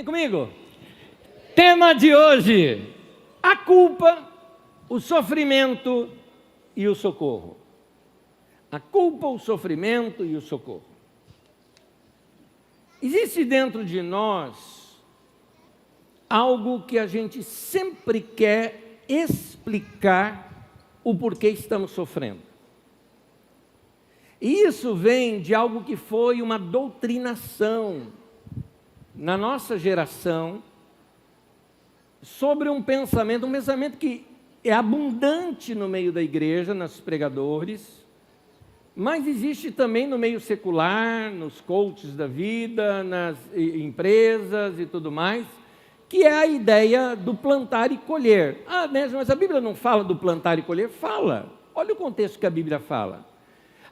Vem comigo. Tema de hoje: a culpa, o sofrimento e o socorro. A culpa, o sofrimento e o socorro. Existe dentro de nós algo que a gente sempre quer explicar o porquê estamos sofrendo. E isso vem de algo que foi uma doutrinação na nossa geração sobre um pensamento que é abundante no meio da igreja, nos pregadores, mas existe também no meio secular, nos coaches da vida, nas empresas e tudo mais, que é a ideia do plantar e colher. Ah, mas a Bíblia não fala do plantar e colher? Fala. Olha o contexto que a Bíblia fala.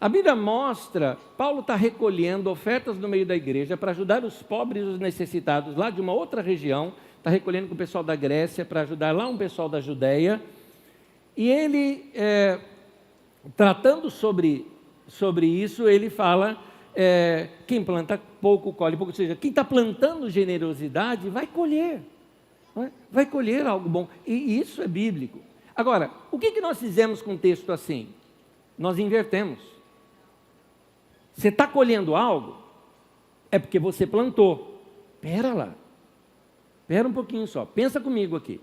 A Bíblia mostra, Paulo está recolhendo ofertas no meio da igreja para ajudar os pobres e os necessitados lá de uma outra região, está recolhendo com o pessoal da Grécia para ajudar lá um pessoal da Judéia, e ele, tratando sobre isso, ele fala, quem planta pouco, colhe pouco, ou seja, quem está plantando generosidade vai colher algo bom, e isso é bíblico. Agora, o que nós fizemos com um texto assim? Nós invertemos. Você está colhendo algo, é porque você plantou. Espera lá, espera um pouquinho só, pensa comigo aqui.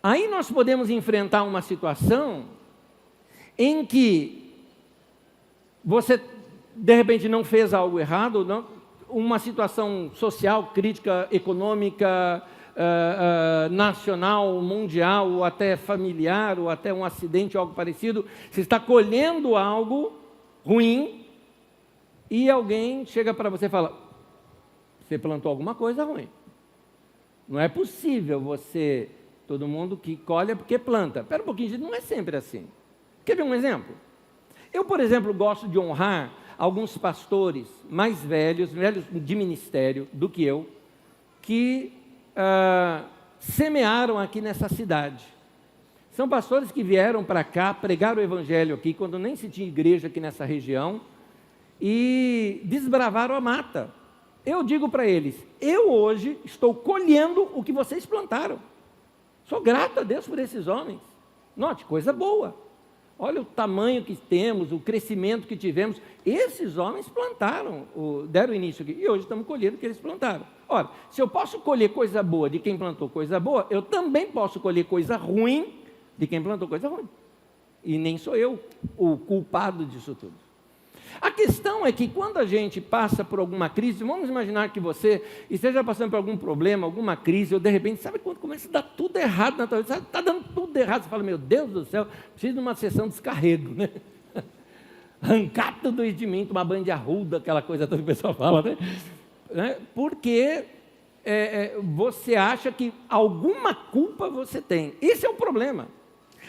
Aí nós podemos enfrentar uma situação em que você, de repente, não fez algo errado, não, uma situação social, crítica, econômica, nacional, mundial, ou até familiar, ou até um acidente, ou algo parecido, você está colhendo algo ruim, e alguém chega para você e fala, você plantou alguma coisa ruim. Não é possível todo mundo que colhe é porque planta. Espera um pouquinho, gente, não é sempre assim. Quer ver um exemplo? Eu, por exemplo, gosto de honrar alguns pastores mais velhos de ministério do que eu, que semearam aqui nessa cidade. São pastores que vieram para cá, pregaram o evangelho aqui, quando nem se tinha igreja aqui nessa região, e desbravaram a mata. Eu digo para eles, eu hoje estou colhendo o que vocês plantaram. Sou grato a Deus por esses homens. Note, coisa boa. Olha o tamanho que temos, o crescimento que tivemos. Esses homens plantaram, deram início aqui, e hoje estamos colhendo o que eles plantaram. Ora, se eu posso colher coisa boa de quem plantou coisa boa, eu também posso colher coisa ruim de quem plantou coisa ruim. E nem sou eu o culpado disso tudo. A questão é que quando a gente passa por alguma crise, vamos imaginar que você esteja passando por algum problema, alguma crise, ou de repente, sabe quando começa a dar tudo errado na tua vida? Está dando tudo errado, você fala, meu Deus do céu, preciso de uma sessão de descarrego, né? Arrancar tudo isso de mim, tomar banho de arruda, aquela coisa toda que o pessoal fala, né? Porque você acha que alguma culpa você tem. Esse é o problema.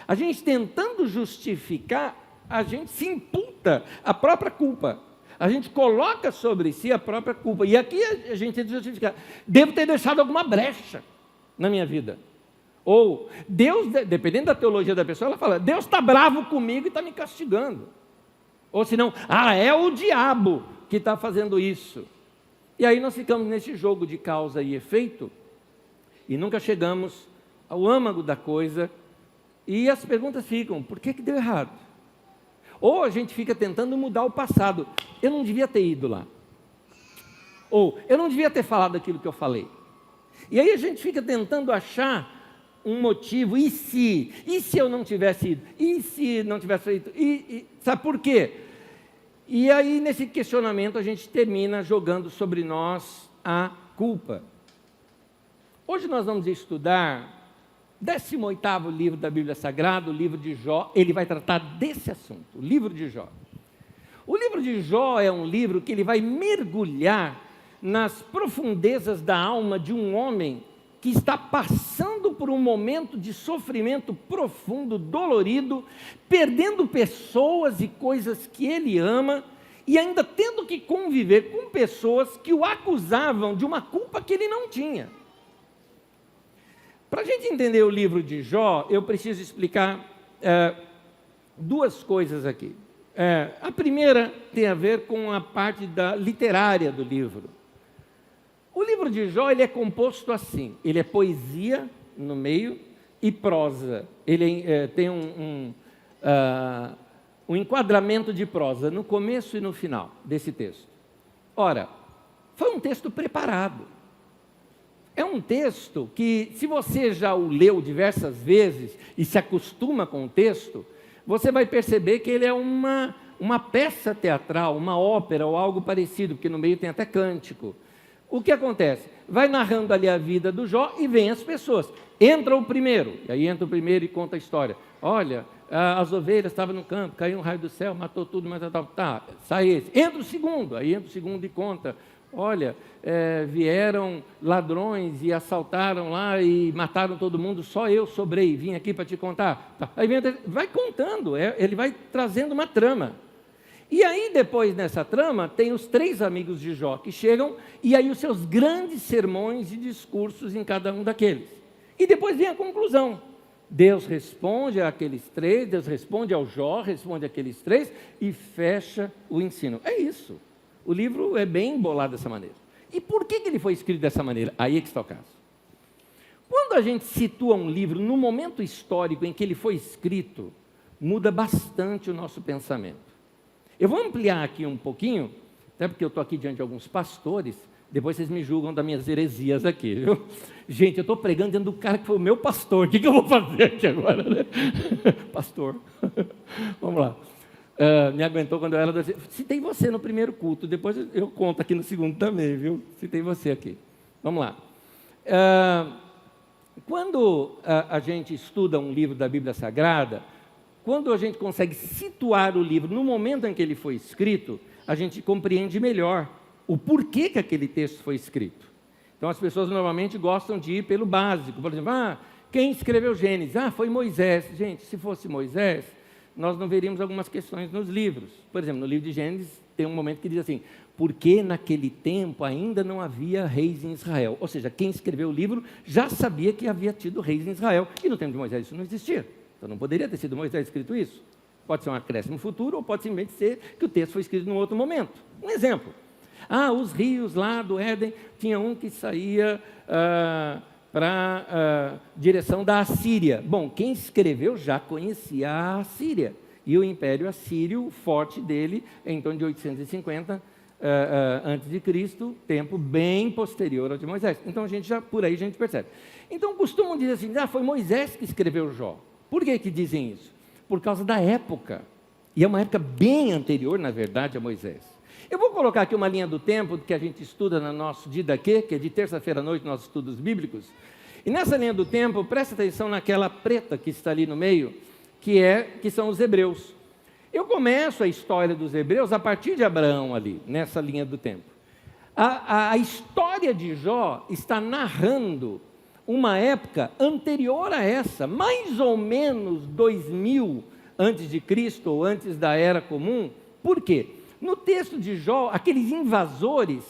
A gente tentando justificar, a gente se imputa a própria culpa. A gente coloca sobre si a própria culpa. E aqui a gente tem que justificar. Devo ter deixado alguma brecha na minha vida. Ou Deus, dependendo da teologia da pessoa, ela fala, Deus está bravo comigo e está me castigando. Ou senão, é o diabo que está fazendo isso. E aí nós ficamos nesse jogo de causa e efeito e nunca chegamos ao âmago da coisa. E as perguntas ficam, por que deu errado? Ou a gente fica tentando mudar o passado. Eu não devia ter ido lá. Ou eu não devia ter falado aquilo que eu falei. E aí a gente fica tentando achar um motivo. E se eu não tivesse ido? E se não tivesse feito? Sabe por quê? E aí nesse questionamento a gente termina jogando sobre nós a culpa. Hoje nós vamos estudar 18º livro da Bíblia Sagrada, o livro de Jó. Ele vai tratar desse assunto, o livro de Jó. O livro de Jó é um livro que ele vai mergulhar nas profundezas da alma de um homem que está passando por um momento de sofrimento profundo, dolorido, perdendo pessoas e coisas que ele ama, e ainda tendo que conviver com pessoas que o acusavam de uma culpa que ele não tinha. Para a gente entender o livro de Jó, eu preciso explicar duas coisas aqui. A primeira tem a ver com a parte literária do livro. O livro de Jó, ele é composto assim, ele é poesia no meio e prosa. Ele tem um enquadramento de prosa no começo e no final desse texto. Ora, foi um texto preparado. É um texto que, se você já o leu diversas vezes e se acostuma com o texto, você vai perceber que ele é uma peça teatral, uma ópera ou algo parecido, porque no meio tem até cântico. O que acontece? Vai narrando ali a vida do Jó e vem as pessoas. Entra o primeiro, e aí entra o primeiro e conta a história. Olha, as ovelhas estavam no campo, caiu um raio do céu, matou tudo, mas tá, sai esse. Entra o segundo, aí entra o segundo e conta. Olha, vieram ladrões e assaltaram lá e mataram todo mundo, só eu sobrei, vim aqui para te contar. Tá. Aí vai contando, ele vai trazendo uma trama. E aí depois nessa trama tem os 3 amigos de Jó que chegam e aí os seus grandes sermões e discursos em cada um daqueles. E depois vem a conclusão. Deus responde àqueles 3, Deus responde ao Jó, responde àqueles 3 e fecha o ensino. É isso. O livro é bem embolado dessa maneira. E por que ele foi escrito dessa maneira? Aí é que está o caso. Quando a gente situa um livro no momento histórico em que ele foi escrito, muda bastante o nosso pensamento. Eu vou ampliar aqui um pouquinho, até porque eu estou aqui diante de alguns pastores, depois vocês me julgam das minhas heresias aqui, viu? Gente, eu estou pregando dentro do cara que foi o meu pastor, o que eu vou fazer aqui agora, né? Pastor, vamos lá. Me aguentou quando eu era adolescente. Citei você no primeiro culto, depois eu conto aqui no segundo também, viu? Citei você aqui. Vamos lá. Quando a gente estuda um livro da Bíblia Sagrada, quando a gente consegue situar o livro no momento em que ele foi escrito, a gente compreende melhor o porquê que aquele texto foi escrito. Então, as pessoas normalmente gostam de ir pelo básico. Por exemplo, quem escreveu Gênesis? Foi Moisés. Gente, se fosse Moisés, nós não veríamos algumas questões nos livros. Por exemplo, no livro de Gênesis tem um momento que diz assim, porque naquele tempo ainda não havia reis em Israel. Ou seja, quem escreveu o livro já sabia que havia tido reis em Israel. E no tempo de Moisés isso não existia. Então não poderia ter sido Moisés escrito isso. Pode ser um acréscimo futuro ou pode simplesmente ser que o texto foi escrito num outro momento. Um exemplo. Os rios lá do Éden, tinha um que saía para a direção da Assíria. Bom, quem escreveu já conhecia a Assíria. E o Império Assírio, o forte dele, é em torno de 850 antes de Cristo, tempo bem posterior ao de Moisés. Então, por aí a gente percebe. Então, costumam dizer assim, foi Moisés que escreveu Jó. Por que dizem isso? Por causa da época. E é uma época bem anterior, na verdade, a Moisés. Eu vou colocar aqui uma linha do tempo que a gente estuda no nosso Didaquê, que é de terça-feira à noite, nossos estudos bíblicos. E nessa linha do tempo, presta atenção naquela preta que está ali no meio, que são os hebreus. Eu começo a história dos hebreus a partir de Abraão ali, nessa linha do tempo. A história de Jó está narrando uma época anterior a essa, mais ou menos 2000 antes de Cristo ou antes da Era Comum. Por quê? No texto de Jó, aqueles invasores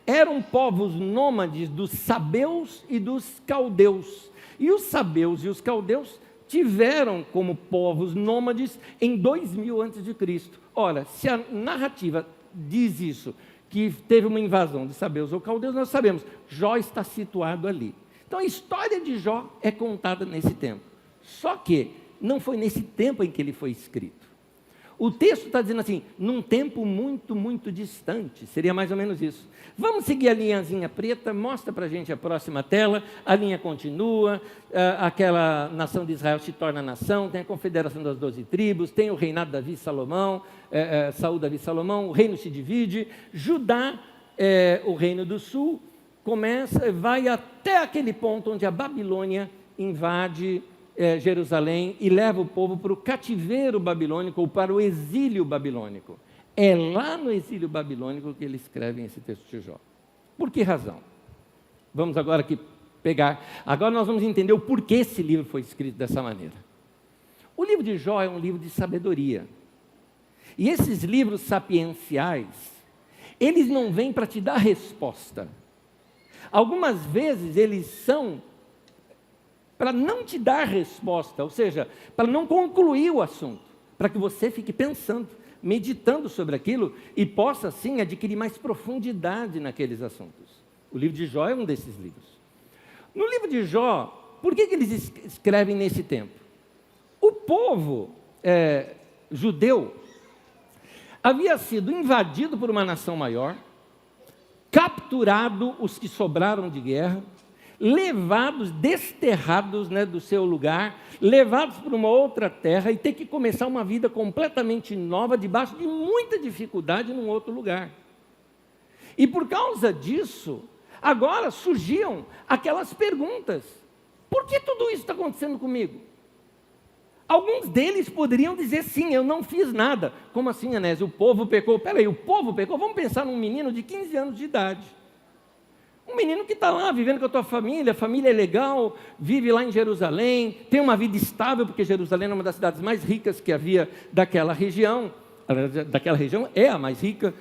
eram povos nômades dos sabeus e dos caldeus. E os sabeus e os caldeus tiveram como povos nômades em 2000 antes de Cristo. Ora, se a narrativa diz isso, que teve uma invasão de sabeus ou caldeus, nós sabemos, Jó está situado ali. Então a história de Jó é contada nesse tempo. Só que não foi nesse tempo em que ele foi escrito. O texto está dizendo assim, num tempo muito, muito distante, seria mais ou menos isso. Vamos seguir a linhazinha preta, mostra para a gente a próxima tela, a linha continua, aquela nação de Israel se torna nação, tem a confederação das 12 tribos, tem o reinado de Davi e Salomão, Saul, Davi e Salomão, o reino se divide, Judá, o reino do sul, vai até aquele ponto onde a Babilônia invade Jerusalém e leva o povo para o cativeiro babilônico ou para o exílio babilônico. É lá no exílio babilônico que eles escrevem esse texto de Jó. Por que razão? Vamos agora aqui pegar. Agora nós vamos entender o porquê esse livro foi escrito dessa maneira. O livro de Jó é um livro de sabedoria. E esses livros sapienciais, eles não vêm para te dar resposta. Algumas vezes eles são para não te dar resposta, ou seja, para não concluir o assunto, para que você fique pensando, meditando sobre aquilo e possa, assim, adquirir mais profundidade naqueles assuntos. O livro de Jó é um desses livros. No livro de Jó, por que eles escrevem nesse tempo? O povo judeu havia sido invadido por uma nação maior, capturado os que sobraram de guerra, levados, desterrados, do seu lugar, levados para uma outra terra e ter que começar uma vida completamente nova, debaixo de muita dificuldade num outro lugar. E por causa disso, agora surgiam aquelas perguntas: por que tudo isso está acontecendo comigo? Alguns deles poderiam dizer: sim, eu não fiz nada. Como assim, Anésio? O povo pecou. Peraí, o povo pecou? Vamos pensar num menino de 15 anos de idade. Um menino que está lá vivendo com a tua família, a família é legal, vive lá em Jerusalém, tem uma vida estável, porque Jerusalém é uma das cidades mais ricas que havia daquela região é a mais rica.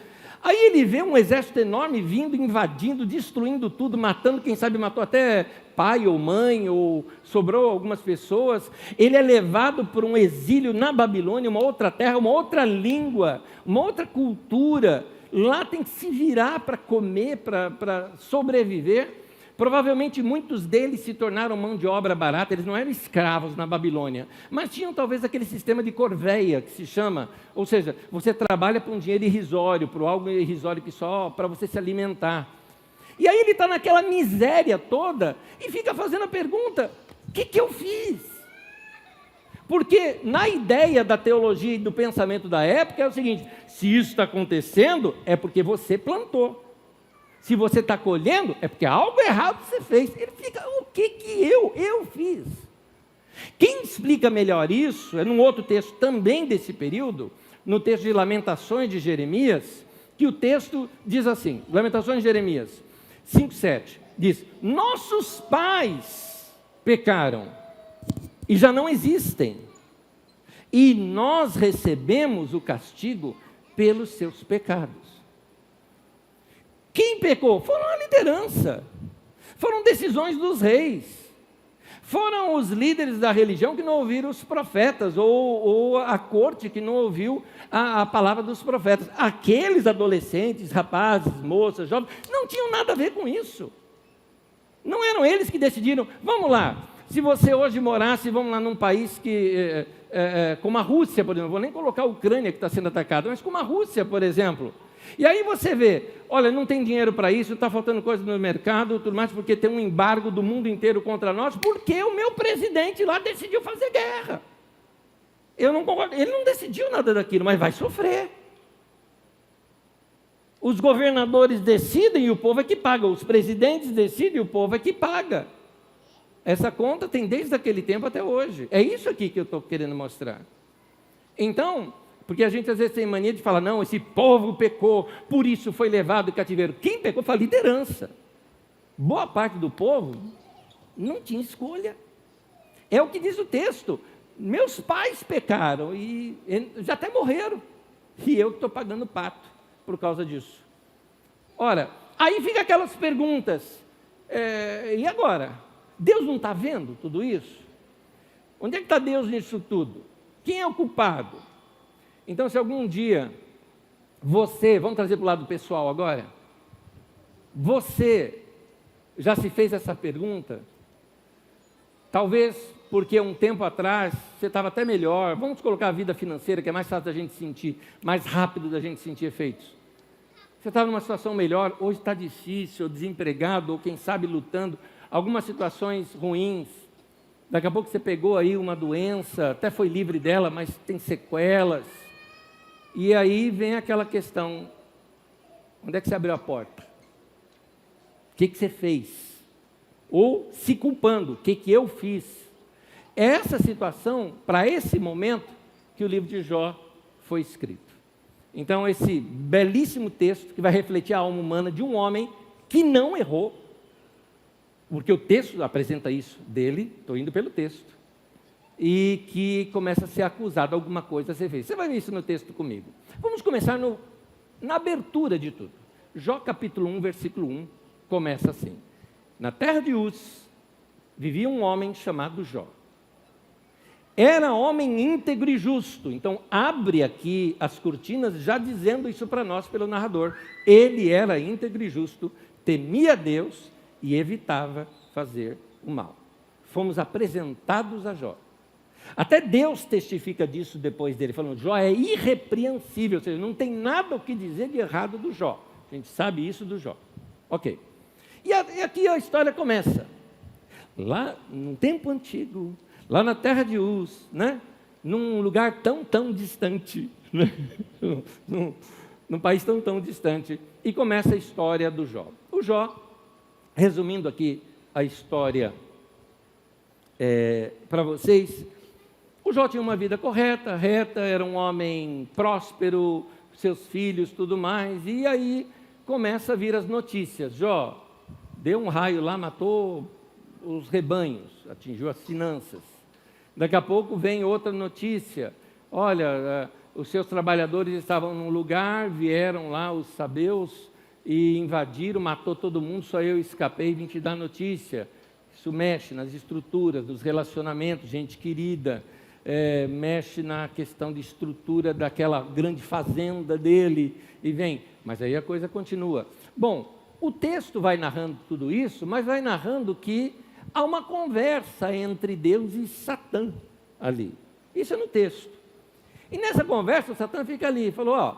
Aí ele vê um exército enorme vindo, invadindo, destruindo tudo, matando, quem sabe matou até pai ou mãe, ou sobrou algumas pessoas. Ele é levado para um exílio na Babilônia, uma outra terra, uma outra língua, uma outra cultura. Lá tem que se virar para comer, para sobreviver. Provavelmente muitos deles se tornaram mão de obra barata, eles não eram escravos na Babilônia, mas tinham talvez aquele sistema de corveia, que se chama, ou seja, você trabalha por um dinheiro irrisório, por algo irrisório que só para você se alimentar. E aí ele está naquela miséria toda e fica fazendo a pergunta: o que eu fiz? Porque na ideia da teologia e do pensamento da época é o seguinte: se isso está acontecendo, é porque você plantou. Se você está colhendo, é porque algo errado você fez. Ele fica: o que eu fiz? Quem explica melhor isso é num outro texto também desse período, no texto de Lamentações de Jeremias, que o texto diz assim, Lamentações de Jeremias 5:7, diz: nossos pais pecaram e já não existem, e nós recebemos o castigo pelos seus pecados. Quem pecou? Foram a liderança, foram decisões dos reis, foram os líderes da religião que não ouviram os profetas, ou a corte que não ouviu a palavra dos profetas. Aqueles adolescentes, rapazes, moças, jovens, não tinham nada a ver com isso. Não eram eles que decidiram. Vamos lá, se você hoje morasse, vamos lá, num país que, como a Rússia, por exemplo, vou nem colocar a Ucrânia que está sendo atacada, mas como a Rússia, por exemplo. E aí você vê, olha, não tem dinheiro para isso, está faltando coisa no mercado, tudo mais, porque tem um embargo do mundo inteiro contra nós, porque o meu presidente lá decidiu fazer guerra. Eu não concordo, ele não decidiu nada daquilo, mas vai sofrer. Os governadores decidem e o povo é que paga, os presidentes decidem e o povo é que paga. Essa conta tem desde aquele tempo até hoje. É isso aqui que eu estou querendo mostrar. Então, porque a gente às vezes tem mania de falar: não, esse povo pecou, por isso foi levado em cativeiro. Quem pecou foi a liderança. Boa parte do povo não tinha escolha. É o que diz o texto: meus pais pecaram e já até morreram, e eu que estou pagando pato por causa disso. Ora, aí fica aquelas perguntas: e agora? Deus não está vendo tudo isso? Onde é que está Deus nisso tudo? Quem é o culpado? Então, se algum dia você, vamos trazer para o lado pessoal agora, você já se fez essa pergunta? Talvez porque um tempo atrás você estava até melhor, vamos colocar a vida financeira, que é mais fácil da gente sentir, mais rápido da gente sentir efeitos. Você estava numa situação melhor, hoje está difícil, ou desempregado, ou quem sabe lutando, algumas situações ruins. Daqui a pouco você pegou aí uma doença, até foi livre dela, mas tem sequelas. E aí vem aquela questão: onde é que você abriu a porta? O que você fez? Ou se culpando: o que eu fiz? Essa situação, para esse momento, que o livro de Jó foi escrito. Então, esse belíssimo texto que vai refletir a alma humana de um homem que não errou, porque o texto apresenta isso dele, estou indo pelo texto, e que começa a ser acusado de alguma coisa a ser feita. Você vai ver isso no texto comigo. Vamos começar na abertura de tudo. Jó capítulo 1, versículo 1, começa assim: na terra de Uz vivia um homem chamado Jó. Era homem íntegro e justo. Então abre aqui as cortinas já dizendo isso para nós pelo narrador. Ele era íntegro e justo, temia Deus e evitava fazer o mal. Fomos apresentados a Jó. Até Deus testifica disso depois dele, falando: Jó é irrepreensível, ou seja, não tem nada o que dizer de errado do Jó. A gente sabe isso do Jó. Ok. E aqui a história começa. Lá no tempo antigo, lá na terra de Uz, né? Num lugar tão distante, né? num país tão distante, e começa a história do Jó. O Jó, resumindo aqui a história para vocês, o Jó tinha uma vida correta, reta, era um homem próspero, seus filhos, tudo mais, e aí começa a vir as notícias. Jó deu um raio lá, matou os rebanhos, atingiu as finanças. Daqui a pouco vem outra notícia: olha, os seus trabalhadores estavam num lugar, vieram lá os sabeus e invadiram, matou todo mundo, só eu escapei e vim te dar notícia. Isso mexe nas estruturas dos relacionamentos, gente querida, mexe na questão de estrutura daquela grande fazenda dele, e vem. Mas aí a coisa continua. Bom, o texto vai narrando tudo isso, mas vai narrando que há uma conversa entre Deus e Satã ali. Isso é no texto. E nessa conversa, Satã fica ali e falou: ó,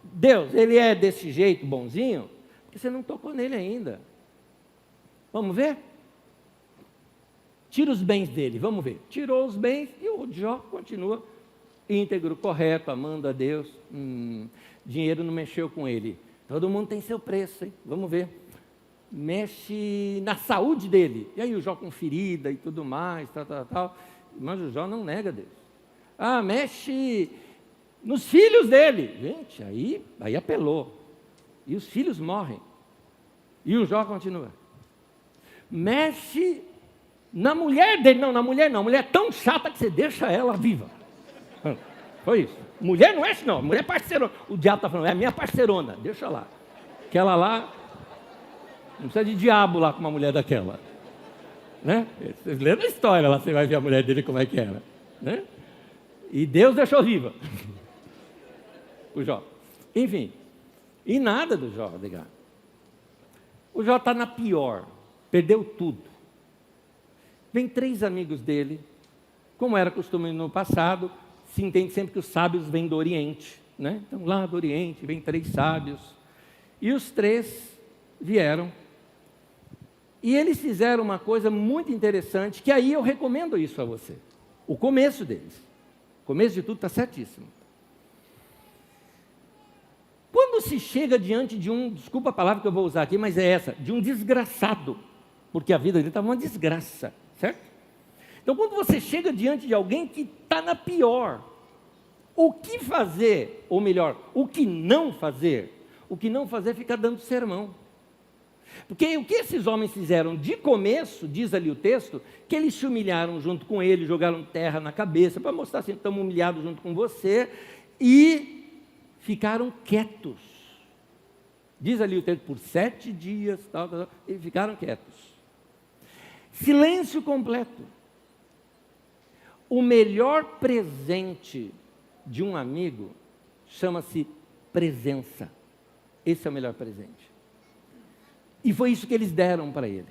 Deus, ele é desse jeito bonzinho, porque você não tocou nele ainda. Vamos ver? Tira os bens dele, vamos ver. Tirou os bens e o Jó continua íntegro, correto, amando a Deus. Dinheiro não mexeu com ele. Todo mundo tem seu preço, hein? Vamos ver. Mexe na saúde dele. E aí o Jó com ferida e tudo mais, tal. Mas o Jó não nega Deus. Mexe nos filhos dele. Gente, aí apelou. E os filhos morrem. E o Jó continua. Mexe na mulher dele. Não, na mulher não. A mulher é tão chata que você deixa ela viva. Foi isso. Mulher não mexe não. Mulher é parceirona. O diabo está falando: é a minha parceirona. Deixa lá. Aquela lá, não precisa de diabo lá com uma mulher daquela. Né? Vocês leram a história lá, você vai ver a mulher dele como é que era. Né? E Deus deixou viva. O Jó. Enfim. E nada do Jó, ligado. O Jó está na pior. Perdeu tudo. Vem 3 amigos dele. Como era costume no passado, se entende sempre que os sábios vêm do Oriente. Né? Então lá do Oriente vem 3 sábios. E os 3 vieram. E eles fizeram uma coisa muito interessante, que aí eu recomendo isso a você. O começo deles. O começo de tudo está certíssimo. Quando se chega diante de desculpa a palavra que eu vou usar aqui, mas é essa, de um desgraçado, porque a vida dele estava uma desgraça, certo? Então, quando você chega diante de alguém que está na pior, o que fazer, ou melhor, o que não fazer? O que não fazer é ficar dando sermão. Porque o que esses homens fizeram de começo, diz ali o texto, que eles se humilharam junto com ele, jogaram terra na cabeça, para mostrar assim: estamos humilhados junto com você, e ficaram quietos. Diz ali o texto, por 7 dias, e ficaram quietos. Silêncio completo. O melhor presente de um amigo chama-se presença. Esse é o melhor presente. E foi isso que eles deram para ele.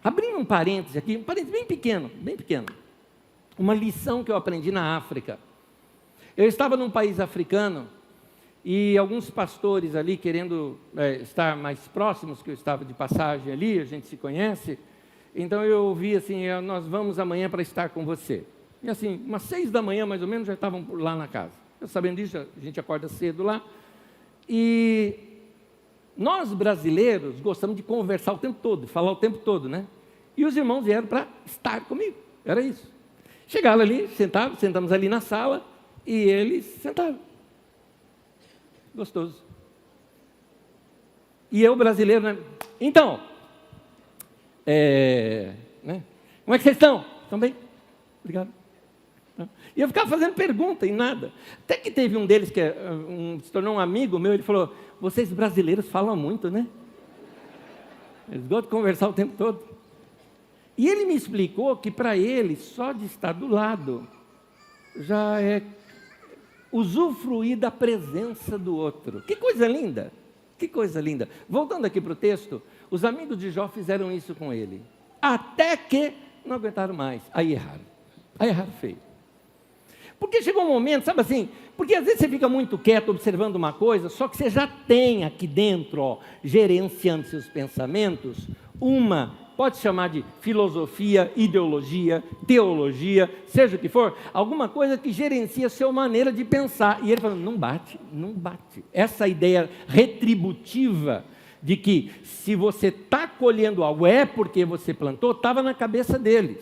Abrindo um parêntese aqui, um parêntese bem pequeno. Uma lição que eu aprendi na África. Eu estava num país africano e alguns pastores ali querendo estar mais próximos, que eu estava de passagem ali, a gente se conhece. Então eu ouvi assim: nós vamos amanhã para estar com você. E assim, umas 6 da manhã mais ou menos já estavam lá na casa. Eu sabendo disso, a gente acorda cedo lá. E nós brasileiros gostamos de conversar o tempo todo, de falar o tempo todo, né? E os irmãos vieram para estar comigo, era isso. Chegaram ali, sentamos ali na sala, e eles sentaram. Gostoso. E eu, brasileiro, né? Então, né? Como é que vocês estão? Estão bem? Obrigado. E eu ficava fazendo pergunta e nada. Até que teve um deles que se tornou um amigo meu, ele falou: vocês brasileiros falam muito, né? Eles gostam de conversar o tempo todo. E ele me explicou que para ele, só de estar do lado, já é usufruir da presença do outro. Que coisa linda! Que coisa linda. Voltando aqui para o texto, os amigos de Jó fizeram isso com ele. Até que não aguentaram mais. Aí erraram. Aí erraram feio. Porque chegou um momento, sabe assim, porque às vezes você fica muito quieto observando uma coisa, só que você já tem aqui dentro, ó, gerenciando seus pensamentos, pode chamar de filosofia, ideologia, teologia, seja o que for, alguma coisa que gerencia a sua maneira de pensar. E ele falou, não bate, não bate. Essa ideia retributiva de que se você está colhendo algo é porque você plantou, estava na cabeça deles.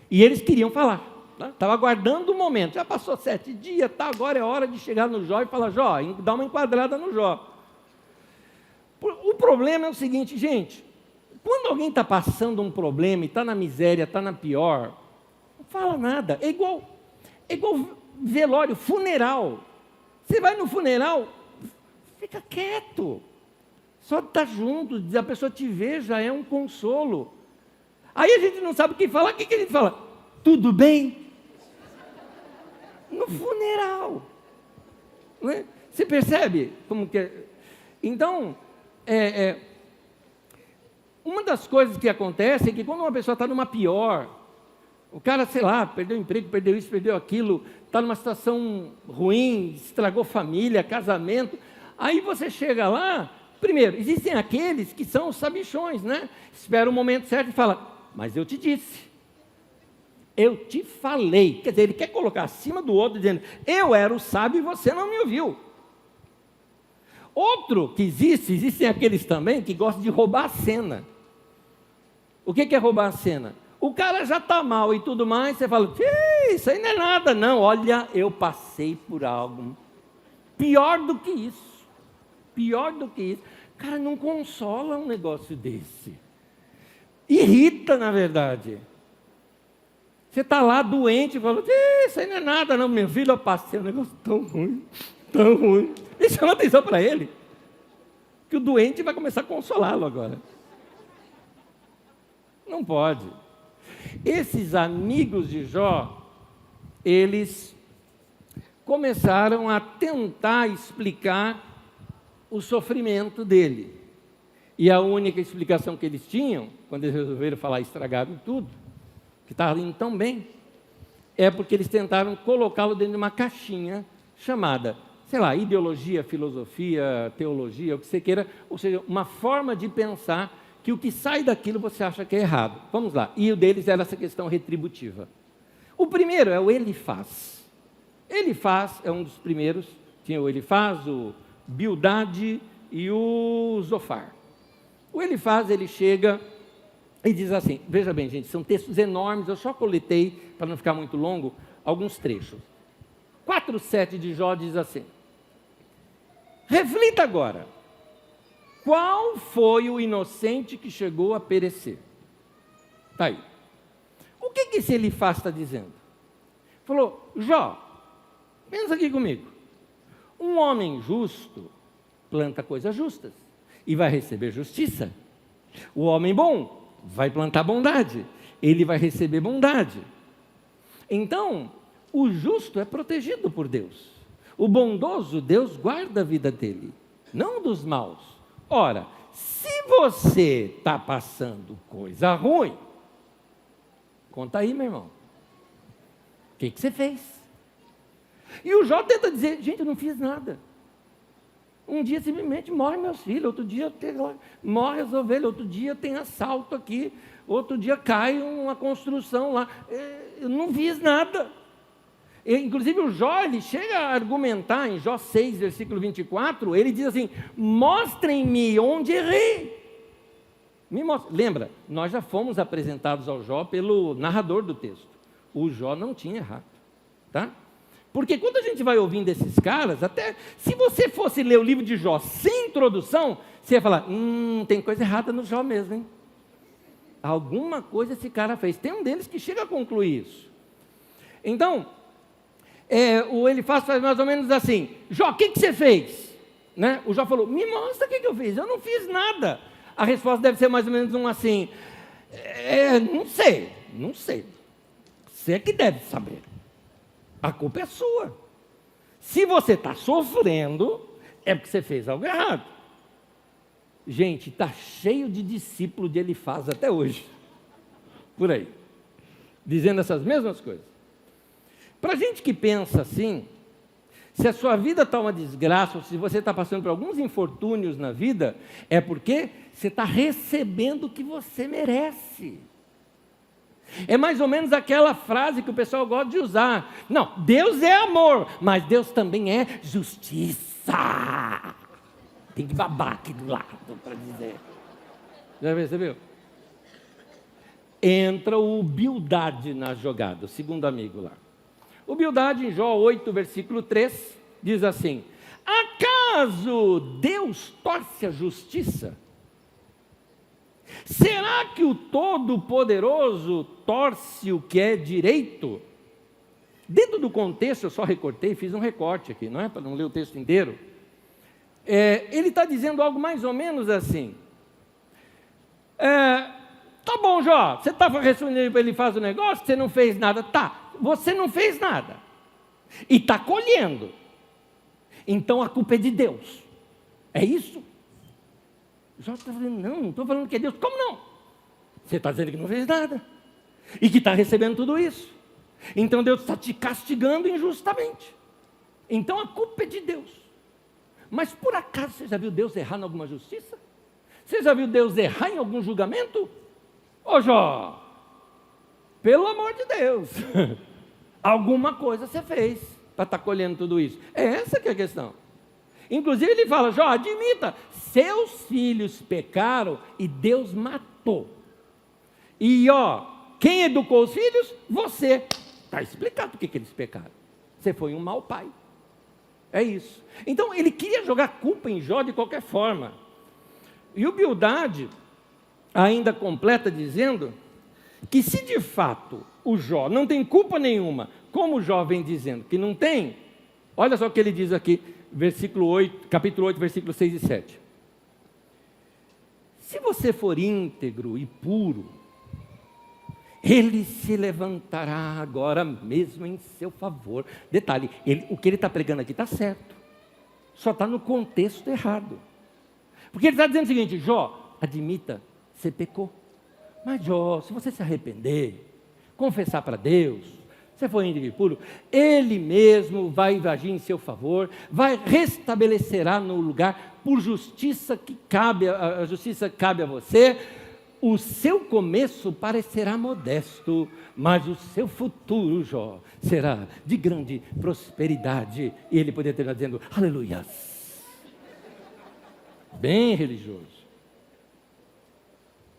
E eles queriam falar. Estava aguardando o momento, já passou 7 dias, tá, agora é hora de chegar no Jó e falar, Jó, dá uma enquadrada no Jó. O problema é o seguinte, gente, quando alguém está passando um problema, está na miséria, está na pior, não fala nada, é igual velório, funeral. Você vai no funeral, fica quieto, só de estar junto, a pessoa te ver já é um consolo. Aí a gente não sabe o que falar, o que a gente fala? Tudo bem? No funeral. Né? Você percebe como que é? Então, uma das coisas que acontece é que quando uma pessoa está numa pior, o cara, sei lá, perdeu o emprego, perdeu isso, perdeu aquilo, está numa situação ruim, estragou família, casamento, aí você chega lá, primeiro, existem aqueles que são os sabichões, né? Espera o momento certo e fala, mas eu te disse. Eu te falei, quer dizer, ele quer colocar acima do outro, dizendo, eu era o sábio e você não me ouviu. Outro que existem aqueles também que gostam de roubar a cena. O que é roubar a cena? O cara já está mal e tudo mais, você fala, isso aí não é nada, não, olha, eu passei por algo pior do que isso. O cara não consola um negócio desse. Irrita, na verdade. Você está lá doente e fala, isso aí não é nada não, meu filho, eu passei um negócio tão ruim. E chama atenção para ele, que o doente vai começar a consolá-lo agora. Não pode. Esses amigos de Jó, eles começaram a tentar explicar o sofrimento dele. E a única explicação que eles tinham, quando eles resolveram falar estragaram tudo, que estava indo tão bem, é porque eles tentaram colocá-lo dentro de uma caixinha chamada, sei lá, ideologia, filosofia, teologia, o que você queira, ou seja, uma forma de pensar que o que sai daquilo você acha que é errado. Vamos lá, e o deles era essa questão retributiva. O primeiro é o Elifaz. Elifaz é um dos primeiros, tinha o Elifaz, o Bildade e o Zofar. O Elifaz, ele chega e diz assim, veja bem, gente, são textos enormes, eu só coletei, para não ficar muito longo, alguns trechos. 4:7 de Jó diz assim, reflita agora, qual foi o inocente que chegou a perecer? Está aí. O que esse Elifaz está dizendo? Falou, Jó, pensa aqui comigo, um homem justo planta coisas justas e vai receber justiça. O homem bom vai plantar bondade, ele vai receber bondade. Então, o justo é protegido por Deus. O bondoso, Deus guarda a vida dele, não dos maus. Ora, se você está passando coisa ruim, conta aí, meu irmão. O que você fez? E o Jó tenta dizer, gente, eu não fiz nada. Um dia simplesmente morrem meus filhos, outro dia morrem as ovelhas, outro dia tem assalto aqui, outro dia cai uma construção lá. Eu não fiz nada. Inclusive o Jó, ele chega a argumentar em Jó 6, versículo 24, ele diz assim, mostrem-me onde errei. Lembra, nós já fomos apresentados ao Jó pelo narrador do texto. O Jó não tinha errado, tá? Porque quando a gente vai ouvindo esses caras, até se você fosse ler o livro de Jó sem introdução, você ia falar, tem coisa errada no Jó mesmo, hein? Alguma coisa esse cara fez. Tem um deles que chega a concluir isso. Então, o Elifaz faz mais ou menos assim, Jó, o que você fez? Né? O Jó falou, me mostra o que eu fiz, eu não fiz nada. A resposta deve ser mais ou menos assim, não sei, você é que deve saber. A culpa é sua. Se você está sofrendo, é porque você fez algo errado. Gente, está cheio de discípulo de Elifaz até hoje, por aí, dizendo essas mesmas coisas. Para gente que pensa assim, se a sua vida está uma desgraça, ou se você está passando por alguns infortúnios na vida, é porque você está recebendo o que você merece. É mais ou menos aquela frase que o pessoal gosta de usar. Não, Deus é amor, mas Deus também é justiça. Tem que babar aqui do lado para dizer. Já percebeu? Entra o Bildade na jogada, o segundo amigo lá. O Bildade, em Jó 8, versículo 3, diz assim: acaso Deus torce a justiça? Será que o Todo-Poderoso torce o que é direito? Dentro do contexto, eu só recortei, fiz um recorte aqui, não é? Para não ler o texto inteiro. Ele está dizendo algo mais ou menos assim: tá bom, Jó, você estava respondendo para ele faz o negócio, você não fez nada. Tá, você não fez nada e está colhendo, então a culpa é de Deus, é isso? Jó está falando, não estou falando que é Deus. Como não? Você está dizendo que não fez nada e que está recebendo tudo isso, então Deus está te castigando injustamente, então a culpa é de Deus. Mas por acaso você já viu Deus errar em alguma justiça? Você já viu Deus errar em algum julgamento? Ô Jó, pelo amor de Deus, alguma coisa você fez para estar colhendo tudo isso. É essa que é a questão. Inclusive ele fala, Jó, admita, seus filhos pecaram e Deus matou. E quem educou os filhos? Você. Está explicado por que eles pecaram. Você foi um mau pai. É isso. Então ele queria jogar culpa em Jó de qualquer forma. E o Bildade ainda completa dizendo que se de fato o Jó não tem culpa nenhuma, como o Jó vem dizendo que não tem, olha só o que ele diz aqui, capítulo 8, versículos 6 e 7. Se você for íntegro e puro, ele se levantará agora mesmo em seu favor. Detalhe, o que ele está pregando aqui está certo, só está no contexto errado. Porque ele está dizendo o seguinte, Jó, admita, você pecou. Mas Jó, se você se arrepender, confessar para Deus, você for íntegro e puro, Ele mesmo vai agir em seu favor, restabelecerá no lugar, por justiça que cabe, a justiça que cabe a você. O seu começo parecerá modesto, mas o seu futuro, Jó, será de grande prosperidade. E ele poderia terminar dizendo, aleluias. Bem religioso.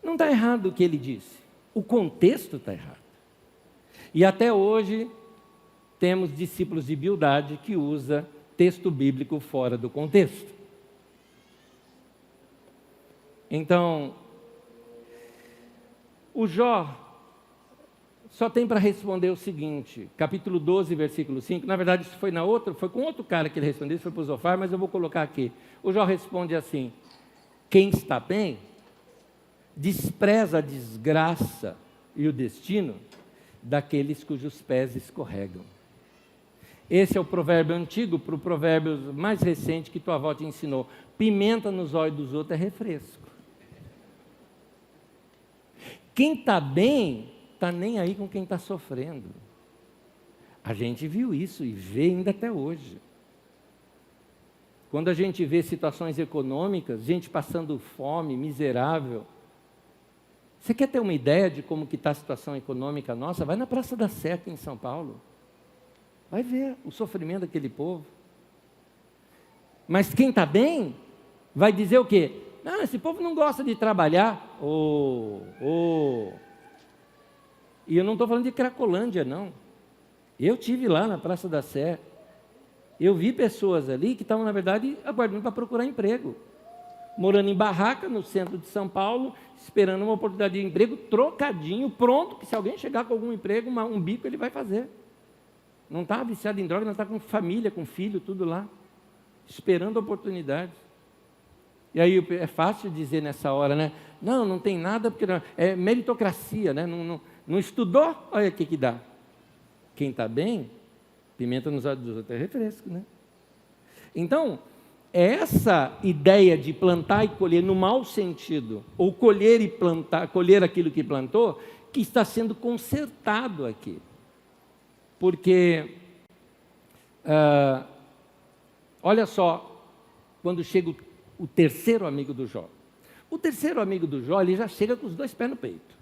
Não está errado o que ele disse, o contexto está errado. E até hoje temos discípulos de Bildade que usa texto bíblico fora do contexto. Então, o Jó só tem para responder o seguinte, capítulo 12, versículo 5, na verdade isso foi com outro cara que ele respondeu, isso foi para o Zofar, mas eu vou colocar aqui. O Jó responde assim, quem está bem, despreza a desgraça e o destino daqueles cujos pés escorregam. Esse é o provérbio antigo, para o provérbio mais recente que tua avó te ensinou, pimenta nos olhos dos outros é refresco. Quem está bem, está nem aí com quem está sofrendo. A gente viu isso e vê ainda até hoje. Quando a gente vê situações econômicas, gente passando fome, miserável. Você quer ter uma ideia de como que está a situação econômica nossa? Vai na Praça da Sé aqui em São Paulo. Vai ver o sofrimento daquele povo. Mas quem está bem, vai dizer o quê? Não, esse povo não gosta de trabalhar. E eu não estou falando de Cracolândia, não. Eu tive lá na Praça da Sé. Eu vi pessoas ali que estavam, na verdade, aguardando para procurar emprego. Morando em barraca, no centro de São Paulo, esperando uma oportunidade de emprego, trocadinho, pronto, que se alguém chegar com algum emprego, um bico ele vai fazer. Não está viciado em droga, não está com família, com filho, tudo lá. Esperando a oportunidade. E aí é fácil dizer nessa hora, né? Não tem nada, porque não, é meritocracia, né? Não estudou, olha o que dá. Quem está bem, pimenta nos olhos dos outros é refresco, né? Então, é essa ideia de plantar e colher no mau sentido, ou colher e plantar, colher aquilo que plantou, que está sendo consertado aqui. Porque, olha só, quando chega o terceiro amigo do Jó. O terceiro amigo do Jó, ele já chega com os dois pés no peito.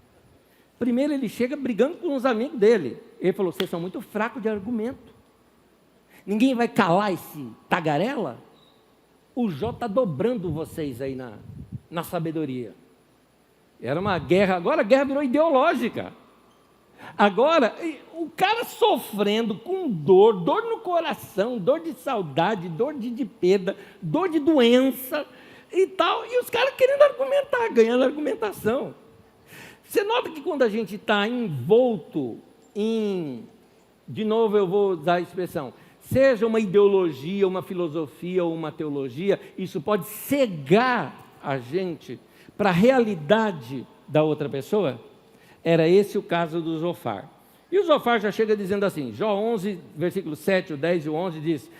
Primeiro ele chega brigando com os amigos dele. Ele falou, vocês são muito fracos de argumento. Ninguém vai calar esse tagarela? O Jó está dobrando vocês aí na sabedoria. Era uma guerra, agora a guerra virou ideológica. Agora, o cara sofrendo com dor no coração, dor de saudade, dor de perda, dor de doença e tal, e os caras querendo argumentar, ganhando argumentação. Você nota que quando a gente está envolto em, de novo eu vou usar a expressão, seja uma ideologia, uma filosofia ou uma teologia, isso pode cegar a gente para a realidade da outra pessoa? Era esse o caso do Zofar. E o Zofar já chega dizendo assim, Jó 11, versículo 7, o 10 e o 11 diz,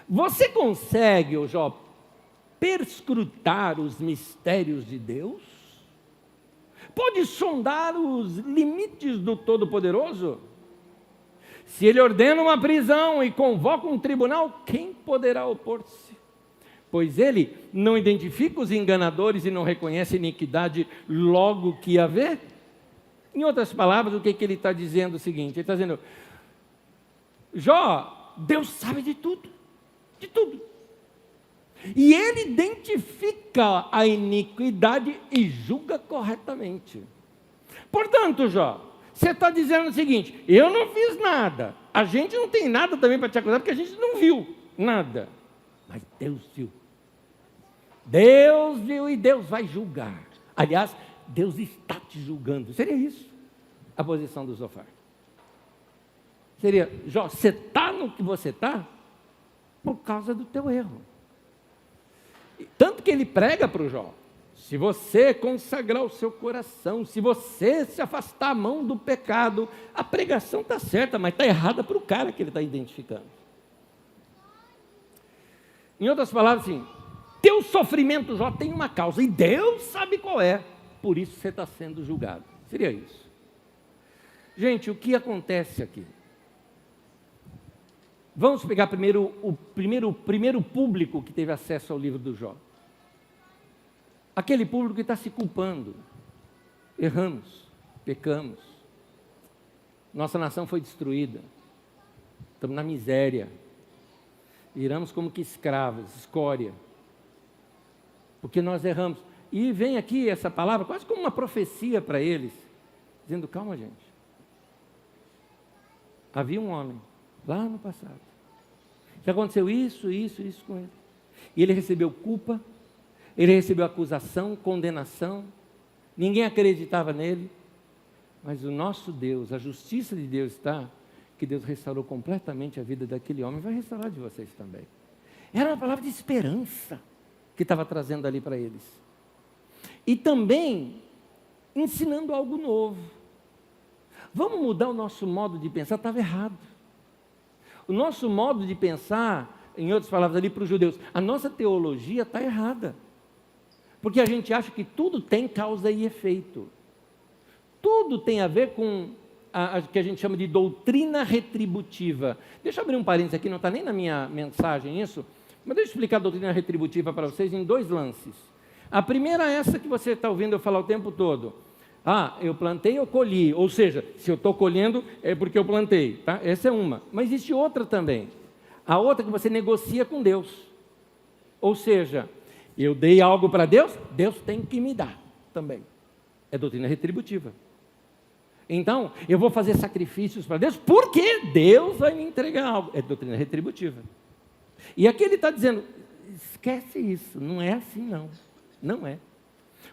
você consegue, ô Jó, perscrutar os mistérios de Deus? Pode sondar os limites do Todo-Poderoso? Se ele ordena uma prisão e convoca um tribunal, quem poderá opor-se? Pois ele não identifica os enganadores e não reconhece iniquidade logo que a vê? Em outras palavras, o que ele está dizendo é o seguinte, ele está dizendo, Jó, Deus sabe de tudo, de tudo. E ele identifica a iniquidade e julga corretamente. Portanto, Jó, você está dizendo o seguinte, eu não fiz nada, a gente não tem nada também para te acusar, porque a gente não viu nada. Mas Deus viu. Deus viu e Deus vai julgar. Aliás, Deus está te julgando. Seria isso a posição do Zofar. Seria, Jó, você está no que você está por causa do teu erro. Tanto que ele prega para o Jó, se você consagrar o seu coração, se você se afastar a mão do pecado, a pregação está certa, mas está errada para o cara que ele está identificando. Em outras palavras, assim, teu sofrimento, Jó, tem uma causa, e Deus sabe qual é, por isso você está sendo julgado. Seria isso. Gente, o que acontece aqui? Vamos pegar primeiro o primeiro público que teve acesso ao livro do Jó. Aquele público que está se culpando. Erramos, pecamos. Nossa nação foi destruída. Estamos na miséria. Viramos como que escravos, escória. Porque nós erramos. E vem aqui essa palavra, quase como uma profecia para eles, dizendo, calma gente. Havia um homem, lá no passado, que aconteceu isso com ele. E ele recebeu culpa, ele recebeu acusação, condenação, ninguém acreditava nele, mas o nosso Deus, a justiça de Deus está, que Deus restaurou completamente a vida daquele homem, vai restaurar de vocês também. Era uma palavra de esperança que estava trazendo ali para eles. E também ensinando algo novo. Vamos mudar o nosso modo de pensar, estava errado. O nosso modo de pensar, em outras palavras ali para os judeus, a nossa teologia está errada. Porque a gente acha que tudo tem causa e efeito. Tudo tem a ver com a que a gente chama de doutrina retributiva. Deixa eu abrir um parênteses aqui, não está nem na minha mensagem isso, mas deixa eu explicar a doutrina retributiva para vocês em dois lances. A primeira é essa que você está ouvindo eu falar o tempo todo. Eu plantei, eu colhi. Ou seja, se eu estou colhendo, é porque eu plantei. Tá? Essa é uma. Mas existe outra também. A outra que você negocia com Deus. Ou seja, eu dei algo para Deus, Deus tem que me dar também. É doutrina retributiva. Então, eu vou fazer sacrifícios para Deus, porque Deus vai me entregar algo. É doutrina retributiva. E aqui ele está dizendo, esquece isso, não é assim não. Não é.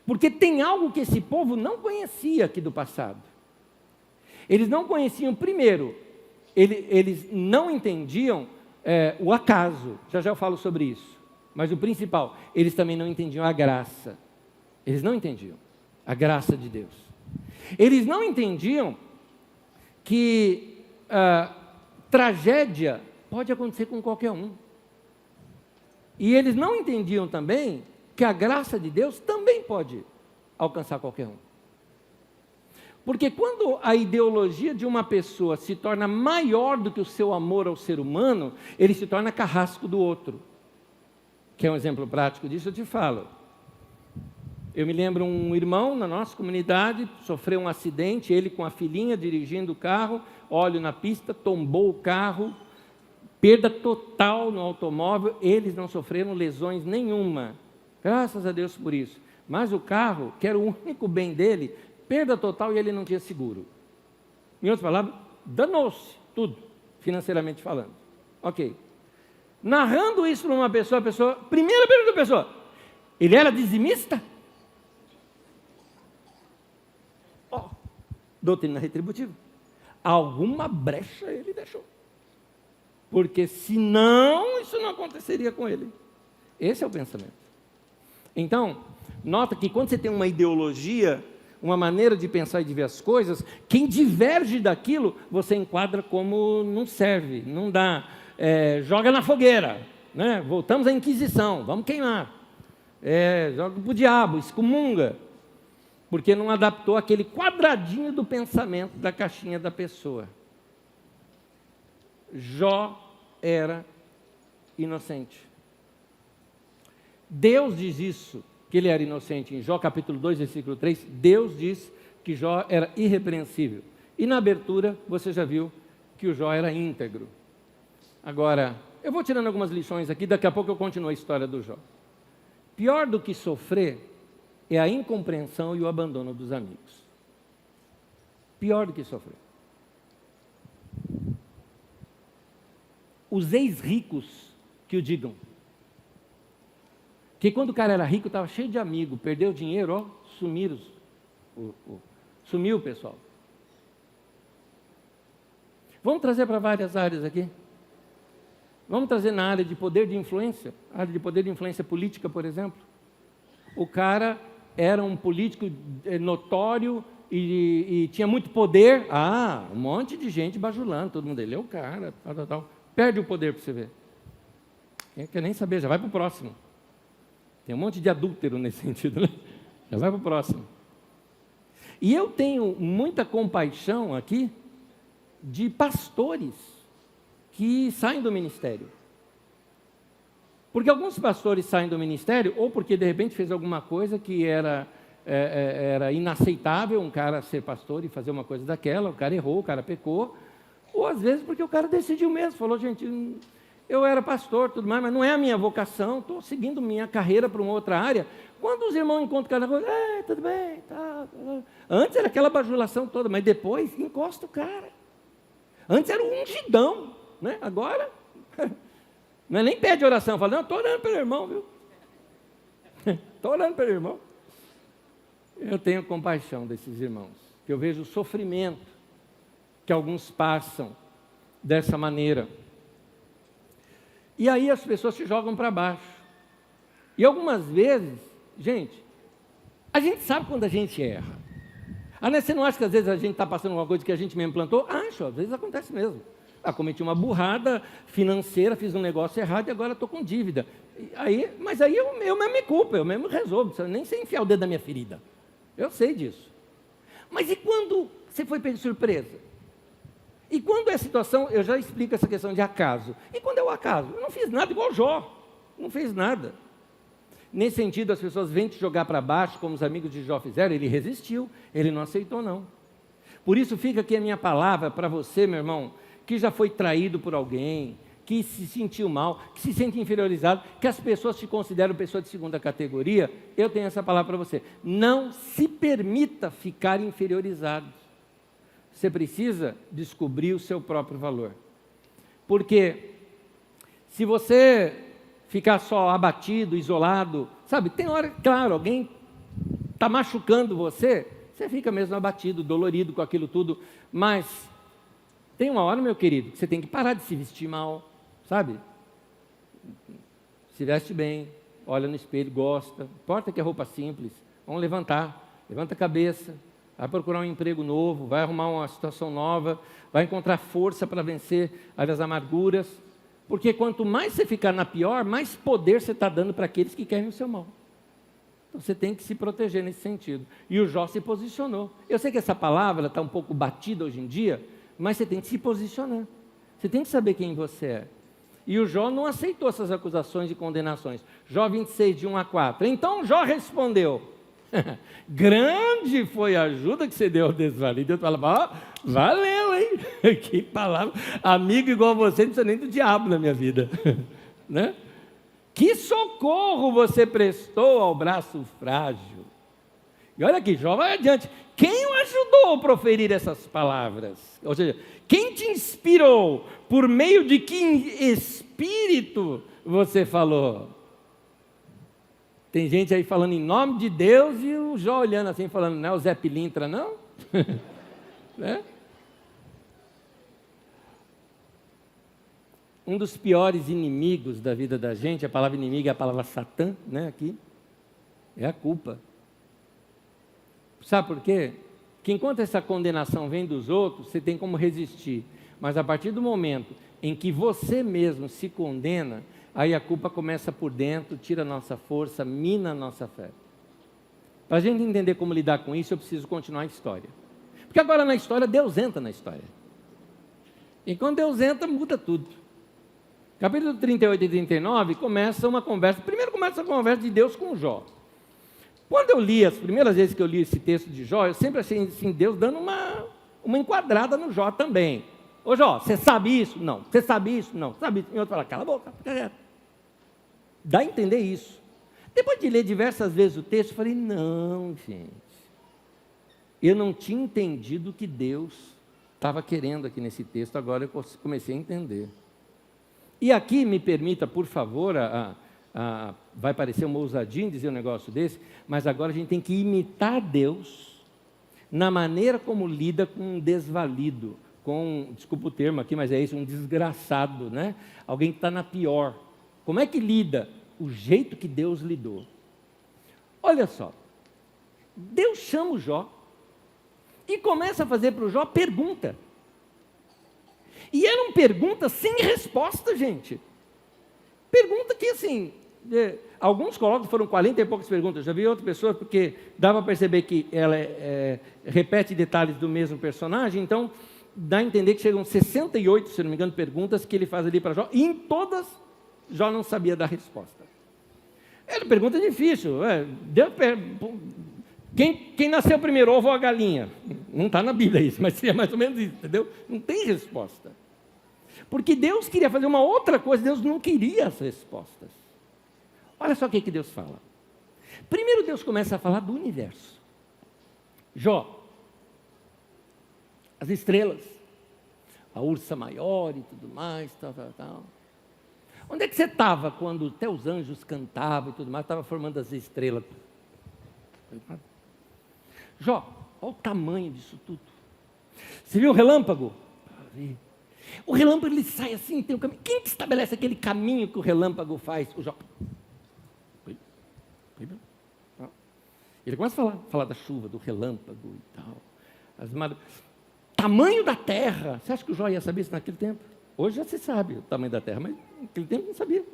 Porque tem algo que esse povo não conhecia aqui do passado. Eles não conheciam, primeiro, eles não entendiam o acaso. Já eu falo sobre isso. Mas o principal, eles também não entendiam a graça. Eles não entendiam a graça de Deus. Eles não entendiam que tragédia pode acontecer com qualquer um. E eles não entendiam também que a graça de Deus também pode alcançar qualquer um. Porque quando a ideologia de uma pessoa se torna maior do que o seu amor ao ser humano, ele se torna carrasco do outro. Quer um exemplo prático disso? Eu te falo. Eu me lembro um irmão na nossa comunidade, sofreu um acidente, ele com a filhinha dirigindo o carro, óleo na pista, tombou o carro, perda total no automóvel, eles não sofreram lesões nenhuma, graças a Deus por isso. Mas o carro, que era o único bem dele, perda total e ele não tinha seguro. Em outras palavras, danou-se tudo, financeiramente falando. Ok. Narrando isso para uma pessoa, primeira pergunta da pessoa, ele era dizimista? Doutrina retributiva. Alguma brecha ele deixou. Porque senão isso não aconteceria com ele. Esse é o pensamento. Então, nota que quando você tem uma ideologia, uma maneira de pensar e de ver as coisas, quem diverge daquilo, você enquadra como não serve, não dá, joga na fogueira, né? Voltamos à Inquisição, vamos queimar, joga para o diabo, excomunga, porque não adaptou aquele quadradinho do pensamento da caixinha da pessoa. Jó era inocente. Deus diz isso, que ele era inocente. Em Jó capítulo 2, versículo 3, Deus diz que Jó era irrepreensível. E na abertura, você já viu que o Jó era íntegro. Agora, eu vou tirando algumas lições aqui, daqui a pouco eu continuo a história do Jó. Pior do que sofrer é a incompreensão e o abandono dos amigos. Pior do que sofrer. Os ex-ricos que o digam. Que quando o cara era rico, estava cheio de amigos, perdeu dinheiro, sumiram. Sumiu o pessoal. Vamos trazer para várias áreas aqui. Vamos trazer na área de poder de influência, área de poder de influência política, por exemplo. O cara era um político notório e tinha muito poder. Um monte de gente bajulando, todo mundo, ele é o cara, tal. Perde o poder para você ver. Quem quer nem saber, já vai para o próximo. Tem um monte de adúltero nesse sentido, né? Já vai para o próximo. E eu tenho muita compaixão aqui de pastores que saem do ministério. Porque alguns pastores saem do ministério, ou porque de repente fez alguma coisa que era inaceitável um cara ser pastor e fazer uma coisa daquela, o cara errou, o cara pecou, ou às vezes porque o cara decidiu mesmo, falou, gente, eu era pastor, tudo mais, mas não é a minha vocação, estou seguindo minha carreira para uma outra área. Quando os irmãos encontram cada coisa, tudo bem, tá. Antes era aquela bajulação toda, mas depois encosta o cara. Antes era um ungidão, né? Agora, não é nem pede oração, fala, não, estou orando pelo irmão, viu? Estou orando pelo irmão. Eu tenho compaixão desses irmãos, que eu vejo o sofrimento que alguns passam dessa maneira. E aí as pessoas se jogam para baixo. E algumas vezes, gente, a gente sabe quando a gente erra. Você não acha que às vezes a gente está passando alguma coisa que a gente mesmo plantou? Acho, às vezes acontece mesmo. Cometi uma burrada financeira, fiz um negócio errado e agora estou com dívida. Mas aí eu mesmo me culpo, eu mesmo resolvo, eu nem sei enfiar o dedo na minha ferida. Eu sei disso. Mas e quando você foi pego de surpresa? E quando é situação, eu já explico essa questão de acaso. E quando é o acaso? Eu não fiz nada igual Jó, não fez nada. Nesse sentido, as pessoas vêm te jogar para baixo, como os amigos de Jó fizeram, ele resistiu, ele não aceitou não. Por isso fica aqui a minha palavra para você, meu irmão, que já foi traído por alguém, que se sentiu mal, que se sente inferiorizado, que as pessoas te consideram pessoa de segunda categoria, eu tenho essa palavra para você. Não se permita ficar inferiorizado. Você precisa descobrir o seu próprio valor. Porque se você ficar só abatido, isolado, sabe, tem hora, claro, alguém está machucando você, você fica mesmo abatido, dolorido com aquilo tudo, mas tem uma hora, meu querido, que você tem que parar de se vestir mal, sabe? Se veste bem, olha no espelho, gosta, importa que é roupa simples, vamos levantar, levanta a cabeça, vai procurar um emprego novo, vai arrumar uma situação nova, vai encontrar força para vencer as amarguras, Porque quanto mais você ficar na pior, mais poder você está dando para aqueles que querem o seu mal. Então você tem que se proteger nesse sentido. E o Jó se posicionou. Eu sei que essa palavra está um pouco batida hoje em dia, mas você tem que se posicionar. Você tem que saber quem você é. E o Jó não aceitou essas acusações e condenações. Jó 26, de 1 a 4. Então Jó respondeu: grande foi a ajuda que você deu ao desvalido. Deus fala: ó, valeu, hein? Que palavra. Amigo igual você, não precisa nem do diabo na minha vida. Né? Que socorro você prestou ao braço frágil. E olha aqui, Jó vai adiante. Quem o ajudou a proferir essas palavras? Ou seja, quem te inspirou? Por meio de que espírito você falou? Tem gente aí falando em nome de Deus e o Jó olhando assim, falando: não é o Zé Pilintra, não? Né? Um dos piores inimigos da vida da gente, a palavra inimigo é a palavra Satã, né, aqui, é a culpa. Sabe por quê? Que enquanto essa condenação vem dos outros, você tem como resistir. Mas a partir do momento em que você mesmo se condena, aí a culpa começa por dentro, tira a nossa força, mina a nossa fé. Para a gente entender como lidar com isso, eu preciso continuar a história. Porque agora na história, Deus entra na história. E quando Deus entra, muda tudo. Capítulo 38 e 39 começa uma conversa. Primeiro começa a conversa de Deus com Jó. Quando eu li, as primeiras vezes que eu li esse texto de Jó, eu sempre achei assim, Deus dando uma enquadrada no Jó também. Ô Jó, você sabe isso? Não. Você sabe isso? Não. Sabe isso? E outro fala: cala a boca, fica quieto. Dá a entender isso. Depois de ler diversas vezes o texto, eu falei: não, gente. Eu não tinha entendido o que Deus estava querendo aqui nesse texto, agora eu comecei a entender. E aqui, me permita, por favor, vai parecer uma ousadia em dizer um negócio desse, mas agora a gente tem que imitar Deus na maneira como lida com um desvalido, desculpa o termo aqui, mas é isso, um desgraçado, né? Alguém que está na pior. Como é que lida? O jeito que Deus lidou. Olha só, Deus chama o Jó e começa a fazer para o Jó pergunta. E eram perguntas sem resposta, gente. Pergunta que, assim, alguns colocam, foram 40 e poucas perguntas. Já vi outra pessoa, porque dava para perceber que ela repete detalhes do mesmo personagem, então dá a entender que chegam 68, se não me engano, perguntas que ele faz ali para Jó, e em todas, Jó não sabia dar resposta. Era pergunta difícil. Quem nasceu primeiro, ovo ou a galinha? Não está na Bíblia isso, mas seria mais ou menos isso, entendeu? Não tem resposta. Porque Deus queria fazer uma outra coisa, Deus não queria as respostas. Olha só o que Deus fala. Primeiro Deus começa a falar do universo. Jó, as estrelas, a ursa maior e tudo mais, tal. Onde é que você estava quando até os anjos cantavam e tudo mais, estava formando as estrelas? Jó, olha o tamanho disso tudo. Você viu o relâmpago? O relâmpago, ele sai assim, tem um caminho. Quem que estabelece aquele caminho que o relâmpago faz? O Jó. Ele começa a falar da chuva, do relâmpago e tal. Tamanho da terra. Você acha que o Jó ia saber isso naquele tempo? Hoje já se sabe o tamanho da terra, mas naquele tempo não sabia.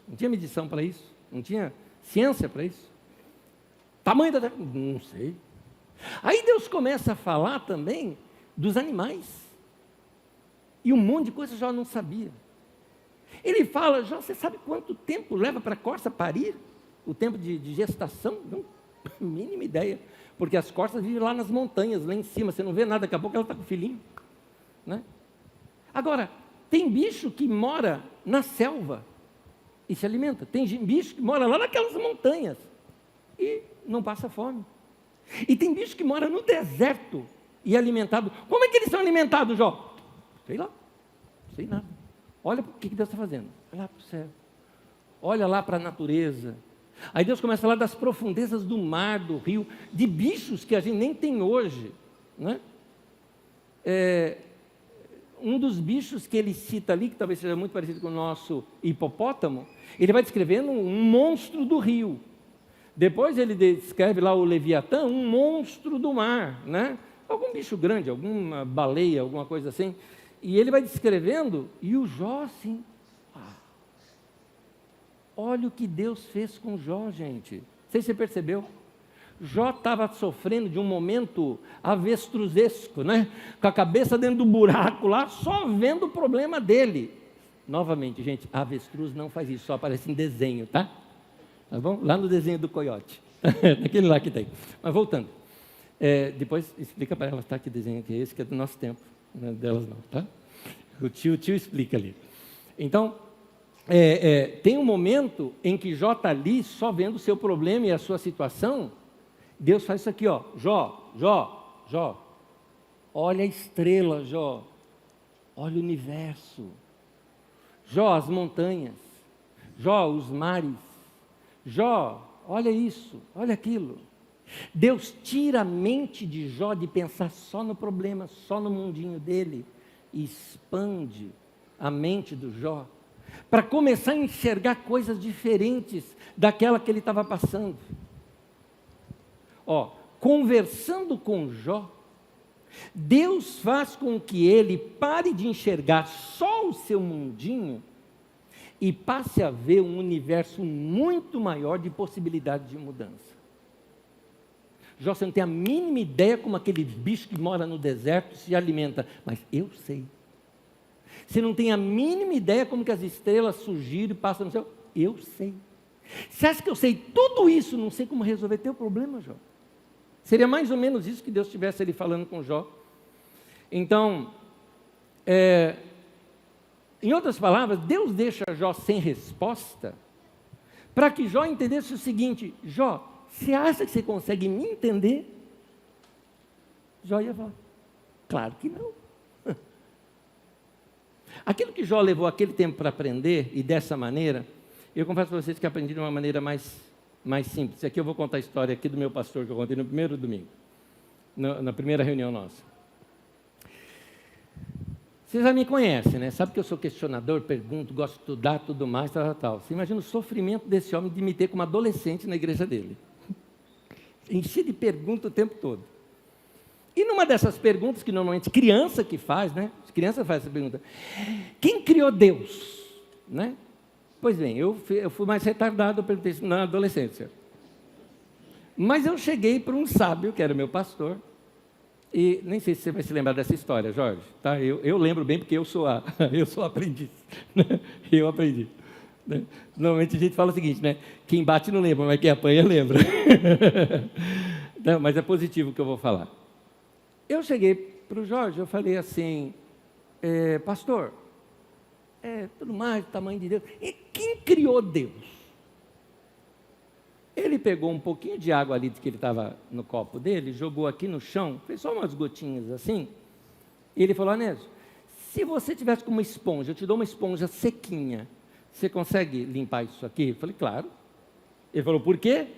Não tinha medição para isso. Não tinha ciência para isso. Tamanho da terra? Não sei. Aí Deus começa a falar também dos animais. E um monte de coisa Jó não sabia. Ele fala: Jó, você sabe quanto tempo leva para a corça parir? O tempo de gestação? Não, mínima ideia. Porque as corças vivem lá nas montanhas, lá em cima, você não vê nada, daqui a pouco ela está com o filhinho. Né? Agora, tem bicho que mora na selva e se alimenta. Tem bicho que mora lá naquelas montanhas e não passa fome. E tem bicho que mora no deserto e é alimentado. Como é que eles são alimentados, Jó? Sei lá, não sei nada. Olha o que Deus está fazendo. Olha lá para o céu. Olha lá para a natureza. Aí Deus começa a falar das profundezas do mar, do rio, de bichos que a gente nem tem hoje. Né? Um dos bichos que ele cita ali, que talvez seja muito parecido com o nosso hipopótamo, ele vai descrevendo um monstro do rio. Depois ele descreve lá o Leviatã, um monstro do mar, né? Algum bicho grande, alguma baleia, alguma coisa assim. E ele vai descrevendo, e o Jó assim, Olha o que Deus fez com Jó, gente. Não sei se você percebeu. Jó estava sofrendo de um momento avestruzesco, né? Com a cabeça dentro do buraco lá, só vendo o problema dele. Novamente, gente, a avestruz não faz isso, só aparece em desenho, tá? Tá bom? Lá no desenho do coiote. Naquele lá que tem. Mas voltando. Depois explica para elas, tá? Que desenho que é esse, que é do nosso tempo. Não é delas não, tá? O tio explica ali. Então, tem um momento em que Jó está ali, só vendo o seu problema e a sua situação. Deus faz isso aqui, ó. Jó. Olha a estrela, Jó. Olha o universo. Jó, as montanhas. Jó, os mares. Jó, olha isso, olha aquilo. Deus tira a mente de Jó de pensar só no problema, só no mundinho dele, e expande a mente do Jó, para começar a enxergar coisas diferentes daquela que ele estava passando. Conversando com Jó, Deus faz com que ele pare de enxergar só o seu mundinho e passe a ver um universo muito maior de possibilidades de mudança. Jó, você não tem a mínima ideia como aquele bicho que mora no deserto se alimenta, mas eu sei. Você não tem a mínima ideia como que as estrelas surgiram e passam no céu, eu sei. Você acha que eu sei tudo isso, não sei como resolver teu problema, Jó? Seria mais ou menos isso que Deus estivesse ali falando com Jó. Então, em outras palavras, Deus deixa Jó sem resposta, para que Jó entendesse o seguinte: Jó, você acha que você consegue me entender? Jó ia falar, claro que não. Aquilo que Jó levou aquele tempo para aprender, e dessa maneira, eu confesso para vocês que aprendi de uma maneira mais simples. Aqui eu vou contar a história aqui do meu pastor, que eu contei no primeiro domingo, na primeira reunião nossa. Vocês já me conhecem, né? Sabe que eu sou questionador, pergunto, gosto de estudar, tudo mais, tal. Você imagina o sofrimento desse homem de me ter como adolescente na igreja dele. Enchi de perguntas o tempo todo. E numa dessas perguntas, que normalmente criança que faz, né? Criança faz essa pergunta: quem criou Deus? Né? Pois bem, eu fui mais retardado, eu perguntei isso na adolescência. Mas eu cheguei para um sábio, que era meu pastor, e nem sei se você vai se lembrar dessa história, Jorge. Tá? Eu lembro bem, porque eu sou aprendiz. Né? Eu aprendi. Né? Normalmente a gente fala o seguinte, né? Quem bate não lembra, mas quem apanha lembra. Não, mas é positivo o que eu vou falar. Eu cheguei para o Jorge, eu falei assim: pastor, tudo mais, o tamanho de Deus. E quem criou Deus? Ele pegou um pouquinho de água ali que ele estava no copo dele, jogou aqui no chão, fez só umas gotinhas assim, e ele falou: Anésio, se você tivesse com uma esponja, eu te dou uma esponja sequinha, você consegue limpar isso aqui? Eu falei: claro. Ele falou: por quê?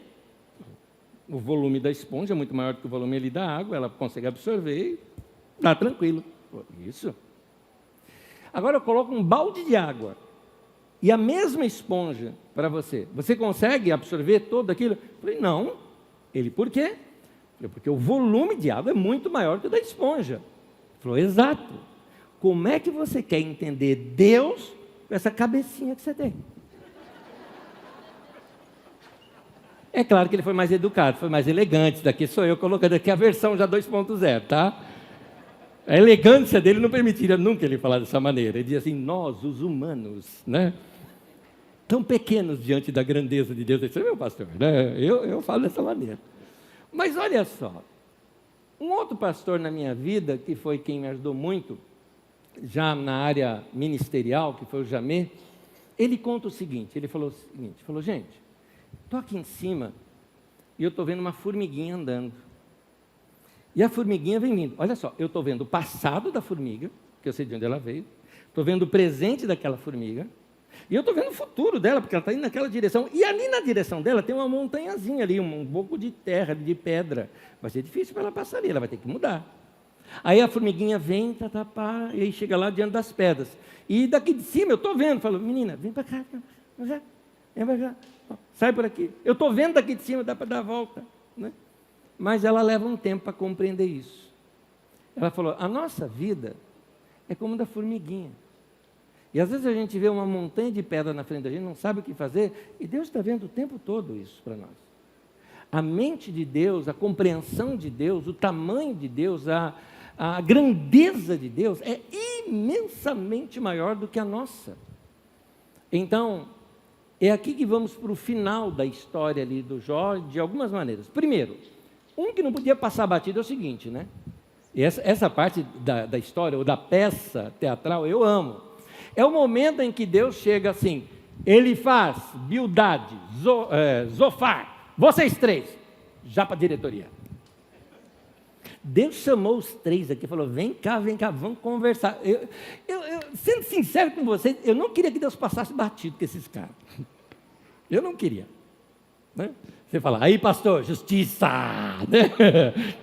O volume da esponja é muito maior do que o volume ali da água, ela consegue absorver e está tranquilo. Isso. Agora eu coloco um balde de água e a mesma esponja para você. Você consegue absorver todo aquilo? Eu falei: não. Ele: por quê? Eu falei: porque o volume de água é muito maior que o da esponja. Ele falou: exato. Como é que você quer entender Deus com essa cabecinha que você tem? É claro que ele foi mais educado, foi mais elegante. Daqui sou eu colocando aqui a versão já 2.0, tá? A elegância dele não permitiria nunca ele falar dessa maneira. Ele dizia assim: nós, os humanos, né? Tão pequenos diante da grandeza de Deus. Esse é meu pastor, né? Eu falo dessa maneira. Mas olha só, um outro pastor na minha vida, que foi quem me ajudou muito, já na área ministerial, que foi o Jamê, ele conta o seguinte, ele falou: gente, estou aqui em cima e eu estou vendo uma formiguinha andando. E a formiguinha vem vindo. Olha só, eu estou vendo o passado da formiga, que eu sei de onde ela veio. Estou vendo o presente daquela formiga. E eu estou vendo o futuro dela, porque ela está indo naquela direção. E ali na direção dela tem uma montanhazinha ali, um pouco de terra, de pedra. Vai ser difícil para ela passar ali, ela vai ter que mudar. Aí a formiguinha vem, e aí chega lá diante das pedras. E daqui de cima eu estou vendo, falo: menina, vem para cá, vem para cá. Sai por aqui. Eu estou vendo daqui de cima, dá para dar a volta. Né? Mas ela leva um tempo para compreender isso. Ela falou: a nossa vida é como da formiguinha. E às vezes a gente vê uma montanha de pedra na frente da gente, não sabe o que fazer, e Deus está vendo o tempo todo isso para nós. A mente de Deus, a compreensão de Deus, o tamanho de Deus, a grandeza de Deus é imensamente maior do que a nossa. Então, é aqui que vamos para o final da história ali do Jó, de algumas maneiras. Primeiro, que não podia passar batido é o seguinte, né? E essa parte da história, ou da peça teatral, eu amo. É o momento em que Deus chega assim, Elifaz, Bildade, Zofar, vocês três, já para a diretoria. Deus chamou os três aqui e falou, vem cá, vamos conversar. Sendo sincero com vocês, eu não queria que Deus passasse batido com esses caras. Eu não queria. Né? Você fala, aí pastor, justiça. Né?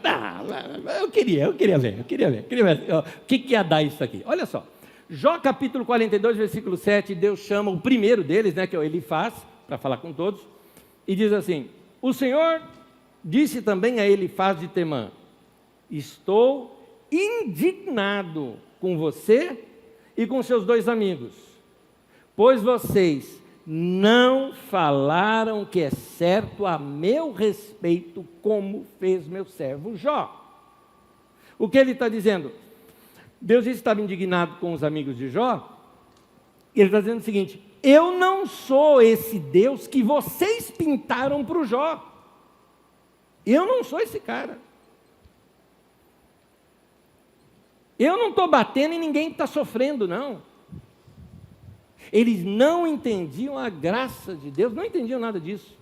Não, eu queria ver. O que ia dar isso aqui? Olha só, Jó capítulo 42, versículo 7, Deus chama o primeiro deles, né, que é o Elifaz, para falar com todos, e diz assim, o Senhor disse também a Elifaz de Temã, estou indignado com você e com seus dois amigos, pois vocês não falaram o que é certo a meu respeito, como fez meu servo Jó. O que ele está dizendo? Deus estava indignado com os amigos de Jó, e ele está dizendo o seguinte, eu não sou esse Deus que vocês pintaram para o Jó, eu não sou esse cara. Eu não estou batendo em ninguém que está sofrendo, não. Eles não entendiam a graça de Deus, não entendiam nada disso.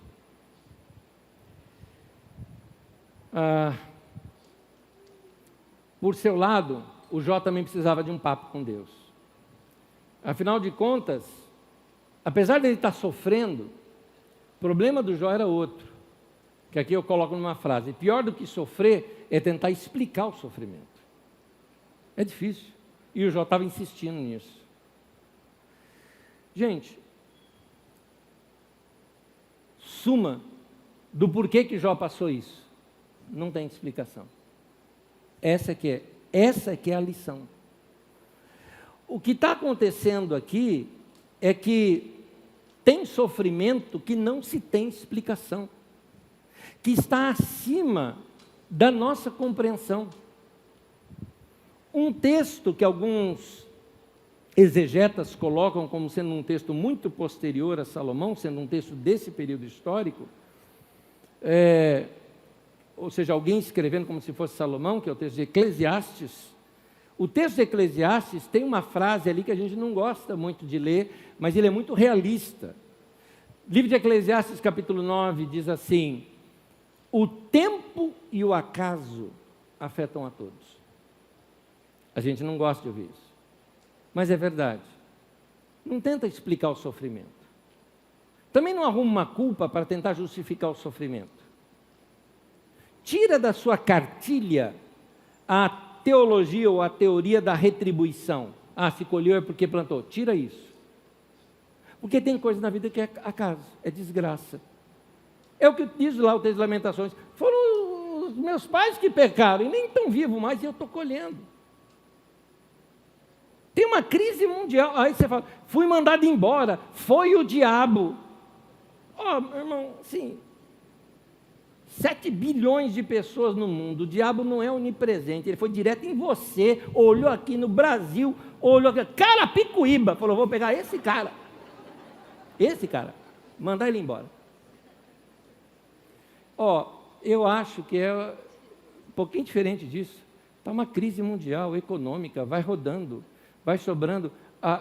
Por seu lado, o Jó também precisava de um papo com Deus. Afinal de contas, apesar de ele estar sofrendo, o problema do Jó era outro, que aqui eu coloco numa frase, pior do que sofrer é tentar explicar o sofrimento. É difícil. E o Jó estava insistindo nisso. Gente, suma do porquê que Jó passou isso. Não tem explicação. Essa que é a lição. O que está acontecendo aqui é que tem sofrimento que não se tem explicação, que está acima da nossa compreensão. Um texto que alguns exegetas colocam como sendo um texto muito posterior a Salomão, sendo um texto desse período histórico, ou seja, alguém escrevendo como se fosse Salomão, que é o texto de Eclesiastes. O texto de Eclesiastes tem uma frase ali que a gente não gosta muito de ler, mas ele é muito realista. O livro de Eclesiastes, capítulo 9, diz assim, o tempo e o acaso afetam a todos. A gente não gosta de ouvir isso, mas é verdade. Não tenta explicar o sofrimento. Também não arruma uma culpa para tentar justificar o sofrimento. Tira da sua cartilha a teologia ou a teoria da retribuição. Se colheu é porque plantou. Tira isso. Porque tem coisa na vida que é acaso, é desgraça. É o que diz lá o texto de Lamentações. Foram os meus pais que pecaram e nem estão vivos mais e eu estou colhendo. Tem uma crise mundial. Aí você fala, fui mandado embora, foi o diabo. Meu irmão, sim. 7 bilhões de pessoas no mundo, o diabo não é onipresente, ele foi direto em você, olhou aqui no Brasil, olhou aqui, Carapicuíba, falou, vou pegar esse cara, mandar ele embora. Eu acho que é um pouquinho diferente disso, está uma crise mundial, econômica, vai rodando, vai sobrando,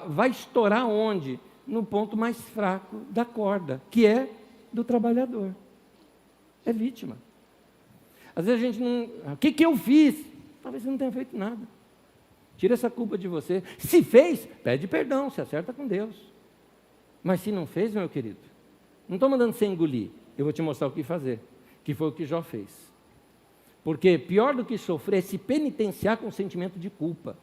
vai estourar onde? No ponto mais fraco da corda, que é do trabalhador. É vítima. Às vezes a gente não... O que eu fiz? Talvez você não tenha feito nada. Tira essa culpa de você. Se fez, pede perdão, se acerta com Deus. Mas se não fez, meu querido, não estou mandando você engolir. Eu vou te mostrar o que fazer. Que foi o que Jó fez. Porque pior do que sofrer é se penitenciar com sentimento de culpa.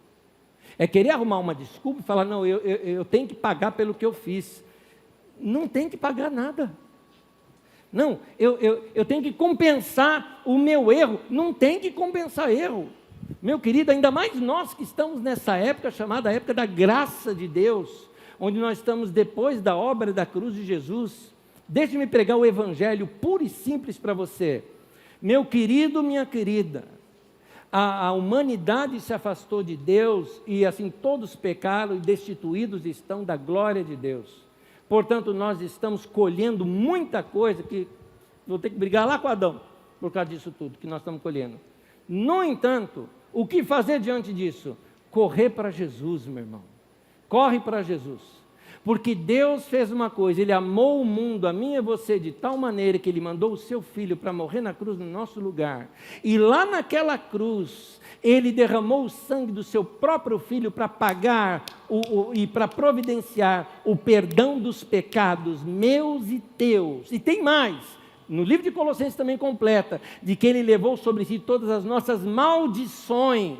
É querer arrumar uma desculpa e falar, não, eu tenho que pagar pelo que eu fiz. Não tem que pagar nada. Não, eu tenho que compensar o meu erro. Não tem que compensar erro. Meu querido, ainda mais nós que estamos nessa época chamada época da graça de Deus, onde nós estamos depois da obra da cruz de Jesus. Deixe-me pregar o evangelho puro e simples para você. Meu querido, minha querida, a humanidade se afastou de Deus e assim todos pecaram e destituídos estão da glória de Deus. Portanto, nós estamos colhendo muita coisa que vou ter que brigar lá com Adão por causa disso tudo que nós estamos colhendo. No entanto, o que fazer diante disso? Correr para Jesus, meu irmão. Corre para Jesus. Porque Deus fez uma coisa, Ele amou o mundo, a mim e a você, de tal maneira que Ele mandou o seu Filho para morrer na cruz no nosso lugar. E lá naquela cruz, Ele derramou o sangue do seu próprio Filho para pagar e para providenciar o perdão dos pecados meus e teus. E tem mais, no livro de Colossenses também completa, de que Ele levou sobre si todas as nossas maldições.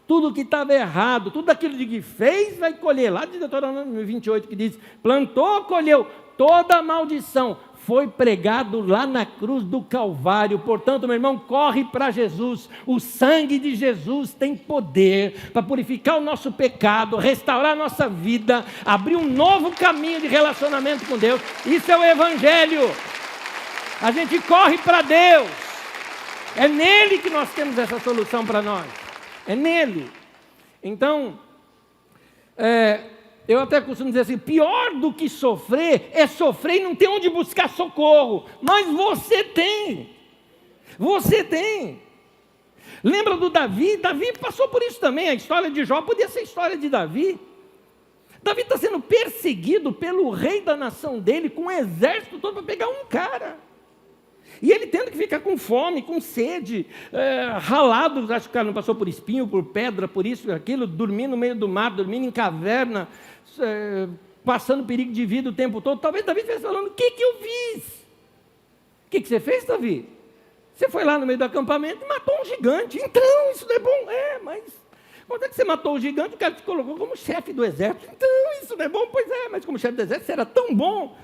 Tudo que estava errado, tudo aquilo de que fez, vai colher. Lá de Deuteronômio 28 que diz, plantou, colheu, toda a maldição foi pregado lá na cruz do Calvário. Portanto, meu irmão, corre para Jesus. O sangue de Jesus tem poder para purificar o nosso pecado, restaurar a nossa vida, abrir um novo caminho de relacionamento com Deus. Isso é o Evangelho. A gente corre para Deus. É nele que nós temos essa solução para nós. É nele. Então, eu até costumo dizer assim, pior do que sofrer é sofrer e não ter onde buscar socorro. Mas você tem. Você tem. Lembra do Davi? Davi passou por isso também. A história de Jó podia ser a história de Davi. Davi está sendo perseguido pelo rei da nação dele, com um exército todo para pegar um cara. E ele tendo que ficar com fome, com sede, ralado, acho que o cara não passou por espinho, por pedra, por isso, aquilo, dormindo no meio do mar, dormindo em caverna, passando perigo de vida o tempo todo. Talvez Davi estivesse falando, o que eu fiz? O que você fez, Davi? Você foi lá no meio do acampamento e matou um gigante. Então, isso não é bom. Mas quando é que você matou o gigante, o cara te colocou como chefe do exército. Então, isso não é bom. Pois é, mas como chefe do exército, você era tão bom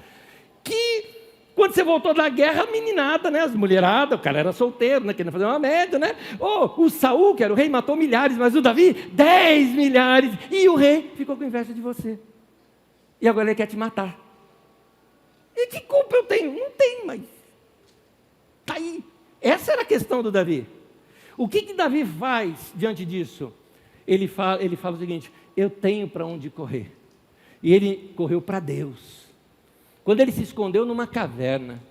que... Quando você voltou da guerra, a meninada, né? As mulheradas, o cara era solteiro, né? Querendo fazer uma média, né? O Saul, que era o rei, matou milhares, mas o Davi, 10 milhares. E o rei ficou com inveja de você. E agora ele quer te matar. E que culpa eu tenho? Não tem, mas está aí. Essa era a questão do Davi. O que Davi faz diante disso? Ele fala o seguinte, eu tenho para onde correr. E ele correu para Deus. Quando ele se escondeu numa caverna,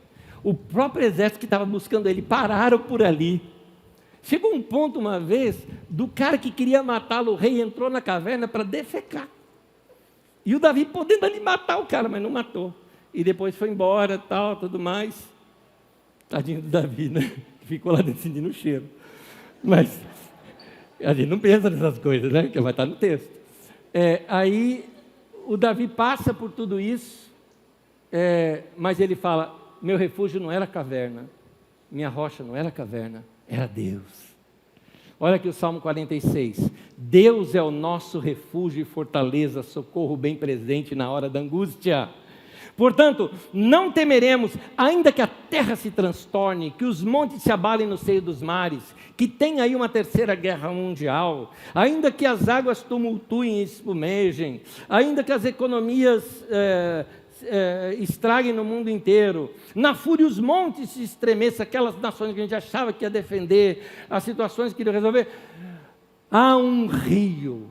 o próprio exército que estava buscando ele, pararam por ali. Chegou um ponto uma vez, do cara que queria matá-lo, o rei entrou na caverna para defecar. E o Davi podendo ali matar o cara, mas não matou. E depois foi embora, tal, tudo mais. Tadinho do Davi, né? Ficou lá decidindo o cheiro. Mas a gente não pensa nessas coisas, né? Que vai estar no texto. Aí o Davi passa por tudo isso. Mas ele fala, meu refúgio não era caverna, minha rocha não era caverna, era Deus. Olha aqui o Salmo 46, Deus é o nosso refúgio e fortaleza, socorro bem presente na hora da angústia. Portanto, não temeremos, ainda que a terra se transtorne, que os montes se abalem no seio dos mares, que tenha aí uma terceira guerra mundial, ainda que as águas tumultuem e espumejem, ainda que as economias estraguem no mundo inteiro, na fúria os montes se estremeçam, aquelas nações que a gente achava que ia defender, as situações que iam resolver, há um rio,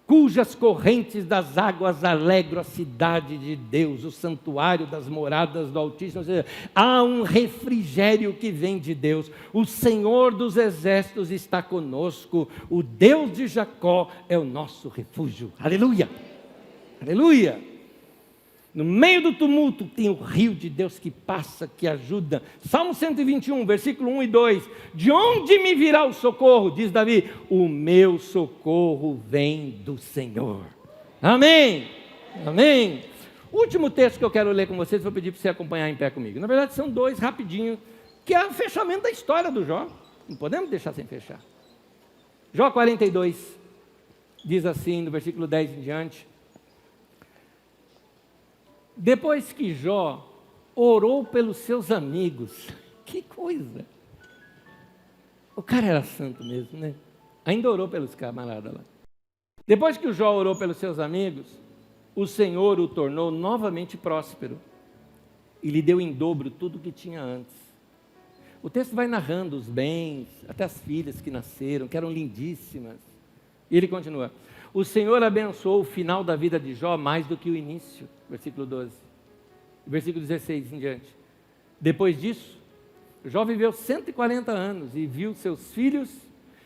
cujas correntes das águas alegram a cidade de Deus, o santuário das moradas do Altíssimo, ou seja, há um refrigério que vem de Deus, o Senhor dos exércitos está conosco, o Deus de Jacó é o nosso refúgio, aleluia, aleluia. No meio do tumulto tem o rio de Deus que passa, que ajuda. Salmo 121, versículo 1 e 2. De onde me virá o socorro? Diz Davi, o meu socorro vem do Senhor. Amém, amém. O último texto que eu quero ler com vocês, vou pedir para você acompanhar em pé comigo. Na verdade são dois rapidinho, que é o fechamento da história do Jó. Não podemos deixar sem fechar. Jó 42, diz assim, no versículo 10 em diante. Depois que Jó orou pelos seus amigos, que coisa, o cara era santo mesmo, né? Ainda orou pelos camaradas lá. Depois que o Jó orou pelos seus amigos, o Senhor o tornou novamente próspero e lhe deu em dobro tudo o que tinha antes. O texto vai narrando os bens, até as filhas que nasceram, que eram lindíssimas. E ele continua: o Senhor abençoou o final da vida de Jó mais do que o início. Versículo 12. Versículo 16 em diante. Depois disso, Jó viveu 140 anos e viu seus filhos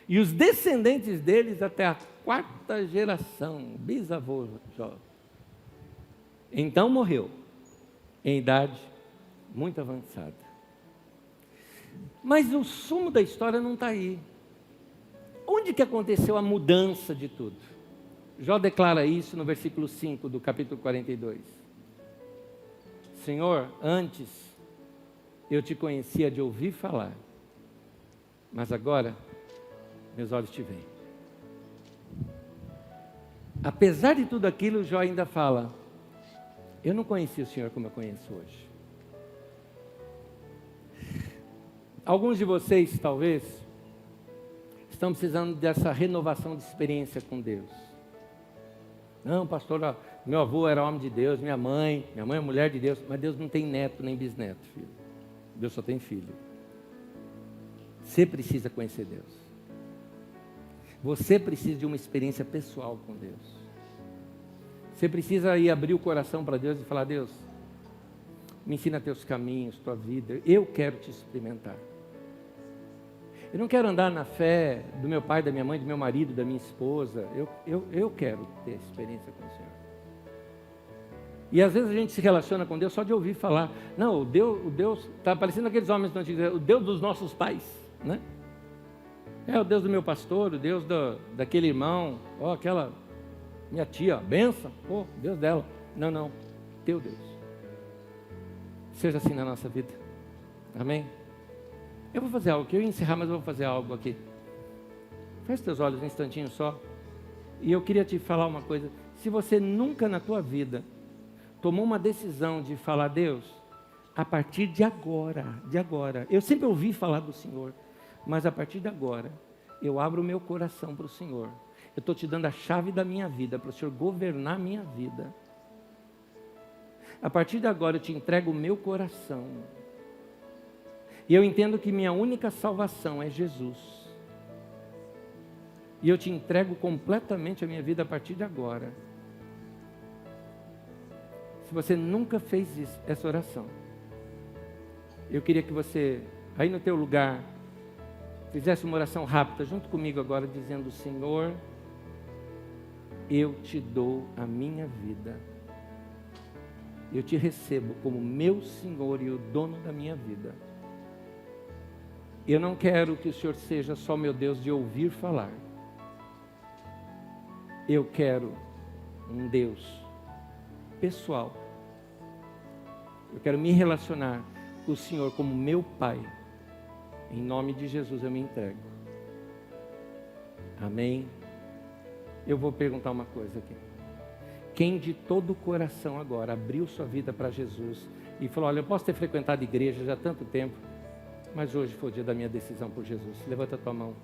e os descendentes deles até a 4ª geração, bisavô Jó. Então morreu, em idade muito avançada. Mas o sumo da história não está aí. Onde que aconteceu a mudança de tudo? Jó declara isso no versículo 5 do capítulo 42. Senhor, antes eu te conhecia de ouvir falar, mas agora meus olhos te veem. Apesar de tudo aquilo, Jó ainda fala: eu não conhecia o Senhor como eu conheço hoje. Alguns de vocês, talvez, estão precisando dessa renovação de experiência com Deus. Não, pastor, meu avô era homem de Deus, minha mãe é mulher de Deus, mas Deus não tem neto nem bisneto, filho. Deus só tem filho. Você precisa conhecer Deus. Você precisa de uma experiência pessoal com Deus. Você precisa ir abrir o coração para Deus e falar: Deus, me ensina teus caminhos, tua vida, eu quero te experimentar. Eu não quero andar na fé do meu pai, da minha mãe, do meu marido, da minha esposa. Eu quero ter experiência com o Senhor. E às vezes a gente se relaciona com Deus só de ouvir falar. Não, o Deus está parecendo aqueles homens do Antigo Testamento, o Deus dos nossos pais, né? É o Deus do meu pastor, o Deus daquele irmão, aquela minha tia, benção, Deus dela. Não, teu Deus. Seja assim na nossa vida. Amém? Eu vou fazer algo aqui, eu ia encerrar, mas eu vou fazer algo aqui. Feche teus olhos um instantinho só. E eu queria te falar uma coisa. Se você nunca na tua vida tomou uma decisão de falar: Deus, a partir de agora, eu sempre ouvi falar do Senhor, mas a partir de agora, eu abro o meu coração para o Senhor. Eu estou te dando a chave da minha vida, para o Senhor governar a minha vida. A partir de agora, eu te entrego o meu coração. E eu entendo que minha única salvação é Jesus. E eu te entrego completamente a minha vida a partir de agora. Se você nunca fez essa oração, eu queria que você, aí no teu lugar, fizesse uma oração rápida junto comigo agora, dizendo: Senhor, eu te dou a minha vida. Eu te recebo como meu Senhor e o dono da minha vida. Eu não quero que o Senhor seja só meu Deus de ouvir falar. Eu quero um Deus pessoal. Eu quero me relacionar com o Senhor como meu Pai. Em nome de Jesus eu me entrego. Amém? Eu vou perguntar uma coisa aqui. Quem de todo o coração agora abriu sua vida para Jesus e falou: olha, eu posso ter frequentado igreja já há tanto tempo, mas hoje foi o dia da minha decisão por Jesus. Levanta a tua mão.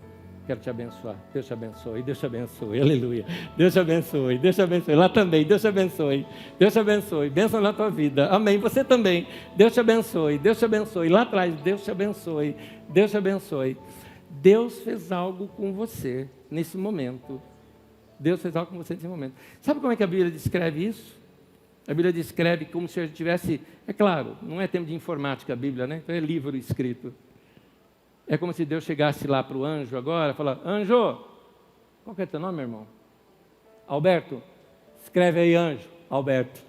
Quero te abençoar. Deus te abençoe. Deus te abençoe. Aleluia. Deus te abençoe. Deus te abençoe. Lá também. Deus te abençoe. Deus te abençoe. Bênção na tua vida. Amém. Você também. Deus te abençoe. Deus te abençoe. Lá atrás. Deus te abençoe. Deus te abençoe. Deus fez algo com você nesse momento. Deus fez algo com você nesse momento. Sabe como é que a Bíblia descreve isso? A Bíblia descreve como se a gente tivesse... É claro, não é tempo de informática a Bíblia, né? Então é livro escrito. É como se Deus chegasse lá para o anjo agora e falasse: anjo, qual que é teu nome, meu irmão? Alberto. Escreve aí, anjo. Alberto.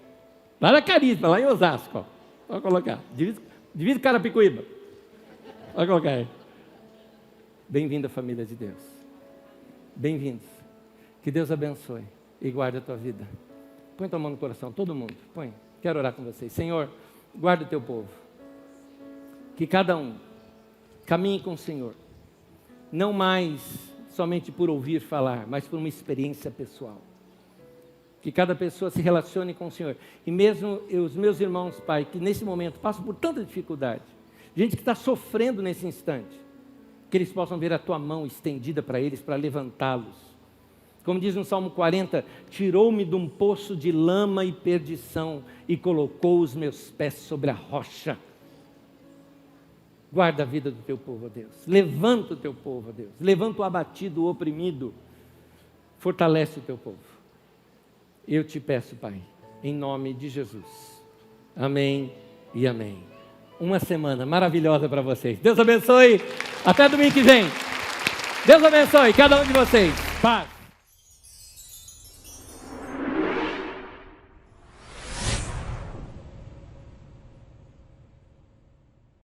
Lá na Carisma, lá em Osasco. Ó. Pode colocar. Divide Carapicuíba. Pode colocar aí. Bem-vindo à família de Deus. Bem-vindos. Que Deus abençoe e guarde a tua vida. Põe tua mão no coração, todo mundo. Põe. Quero orar com vocês. Senhor, guarda o teu povo. Que cada um caminhe com o Senhor, não mais somente por ouvir falar, mas por uma experiência pessoal. Que cada pessoa se relacione com o Senhor. E mesmo os meus irmãos, Pai, que nesse momento passam por tanta dificuldade, gente que está sofrendo nesse instante, que eles possam ver a Tua mão estendida para eles, para levantá-los. Como diz no Salmo 40, tirou-me de um poço de lama e perdição e colocou os meus pés sobre a rocha. Guarda a vida do teu povo, ó Deus. Levanta o teu povo, ó Deus. Levanta o abatido, o oprimido. Fortalece o teu povo. Eu te peço, Pai, em nome de Jesus. Amém e amém. Uma semana maravilhosa para vocês. Deus abençoe. Até domingo que vem. Deus abençoe cada um de vocês. Paz.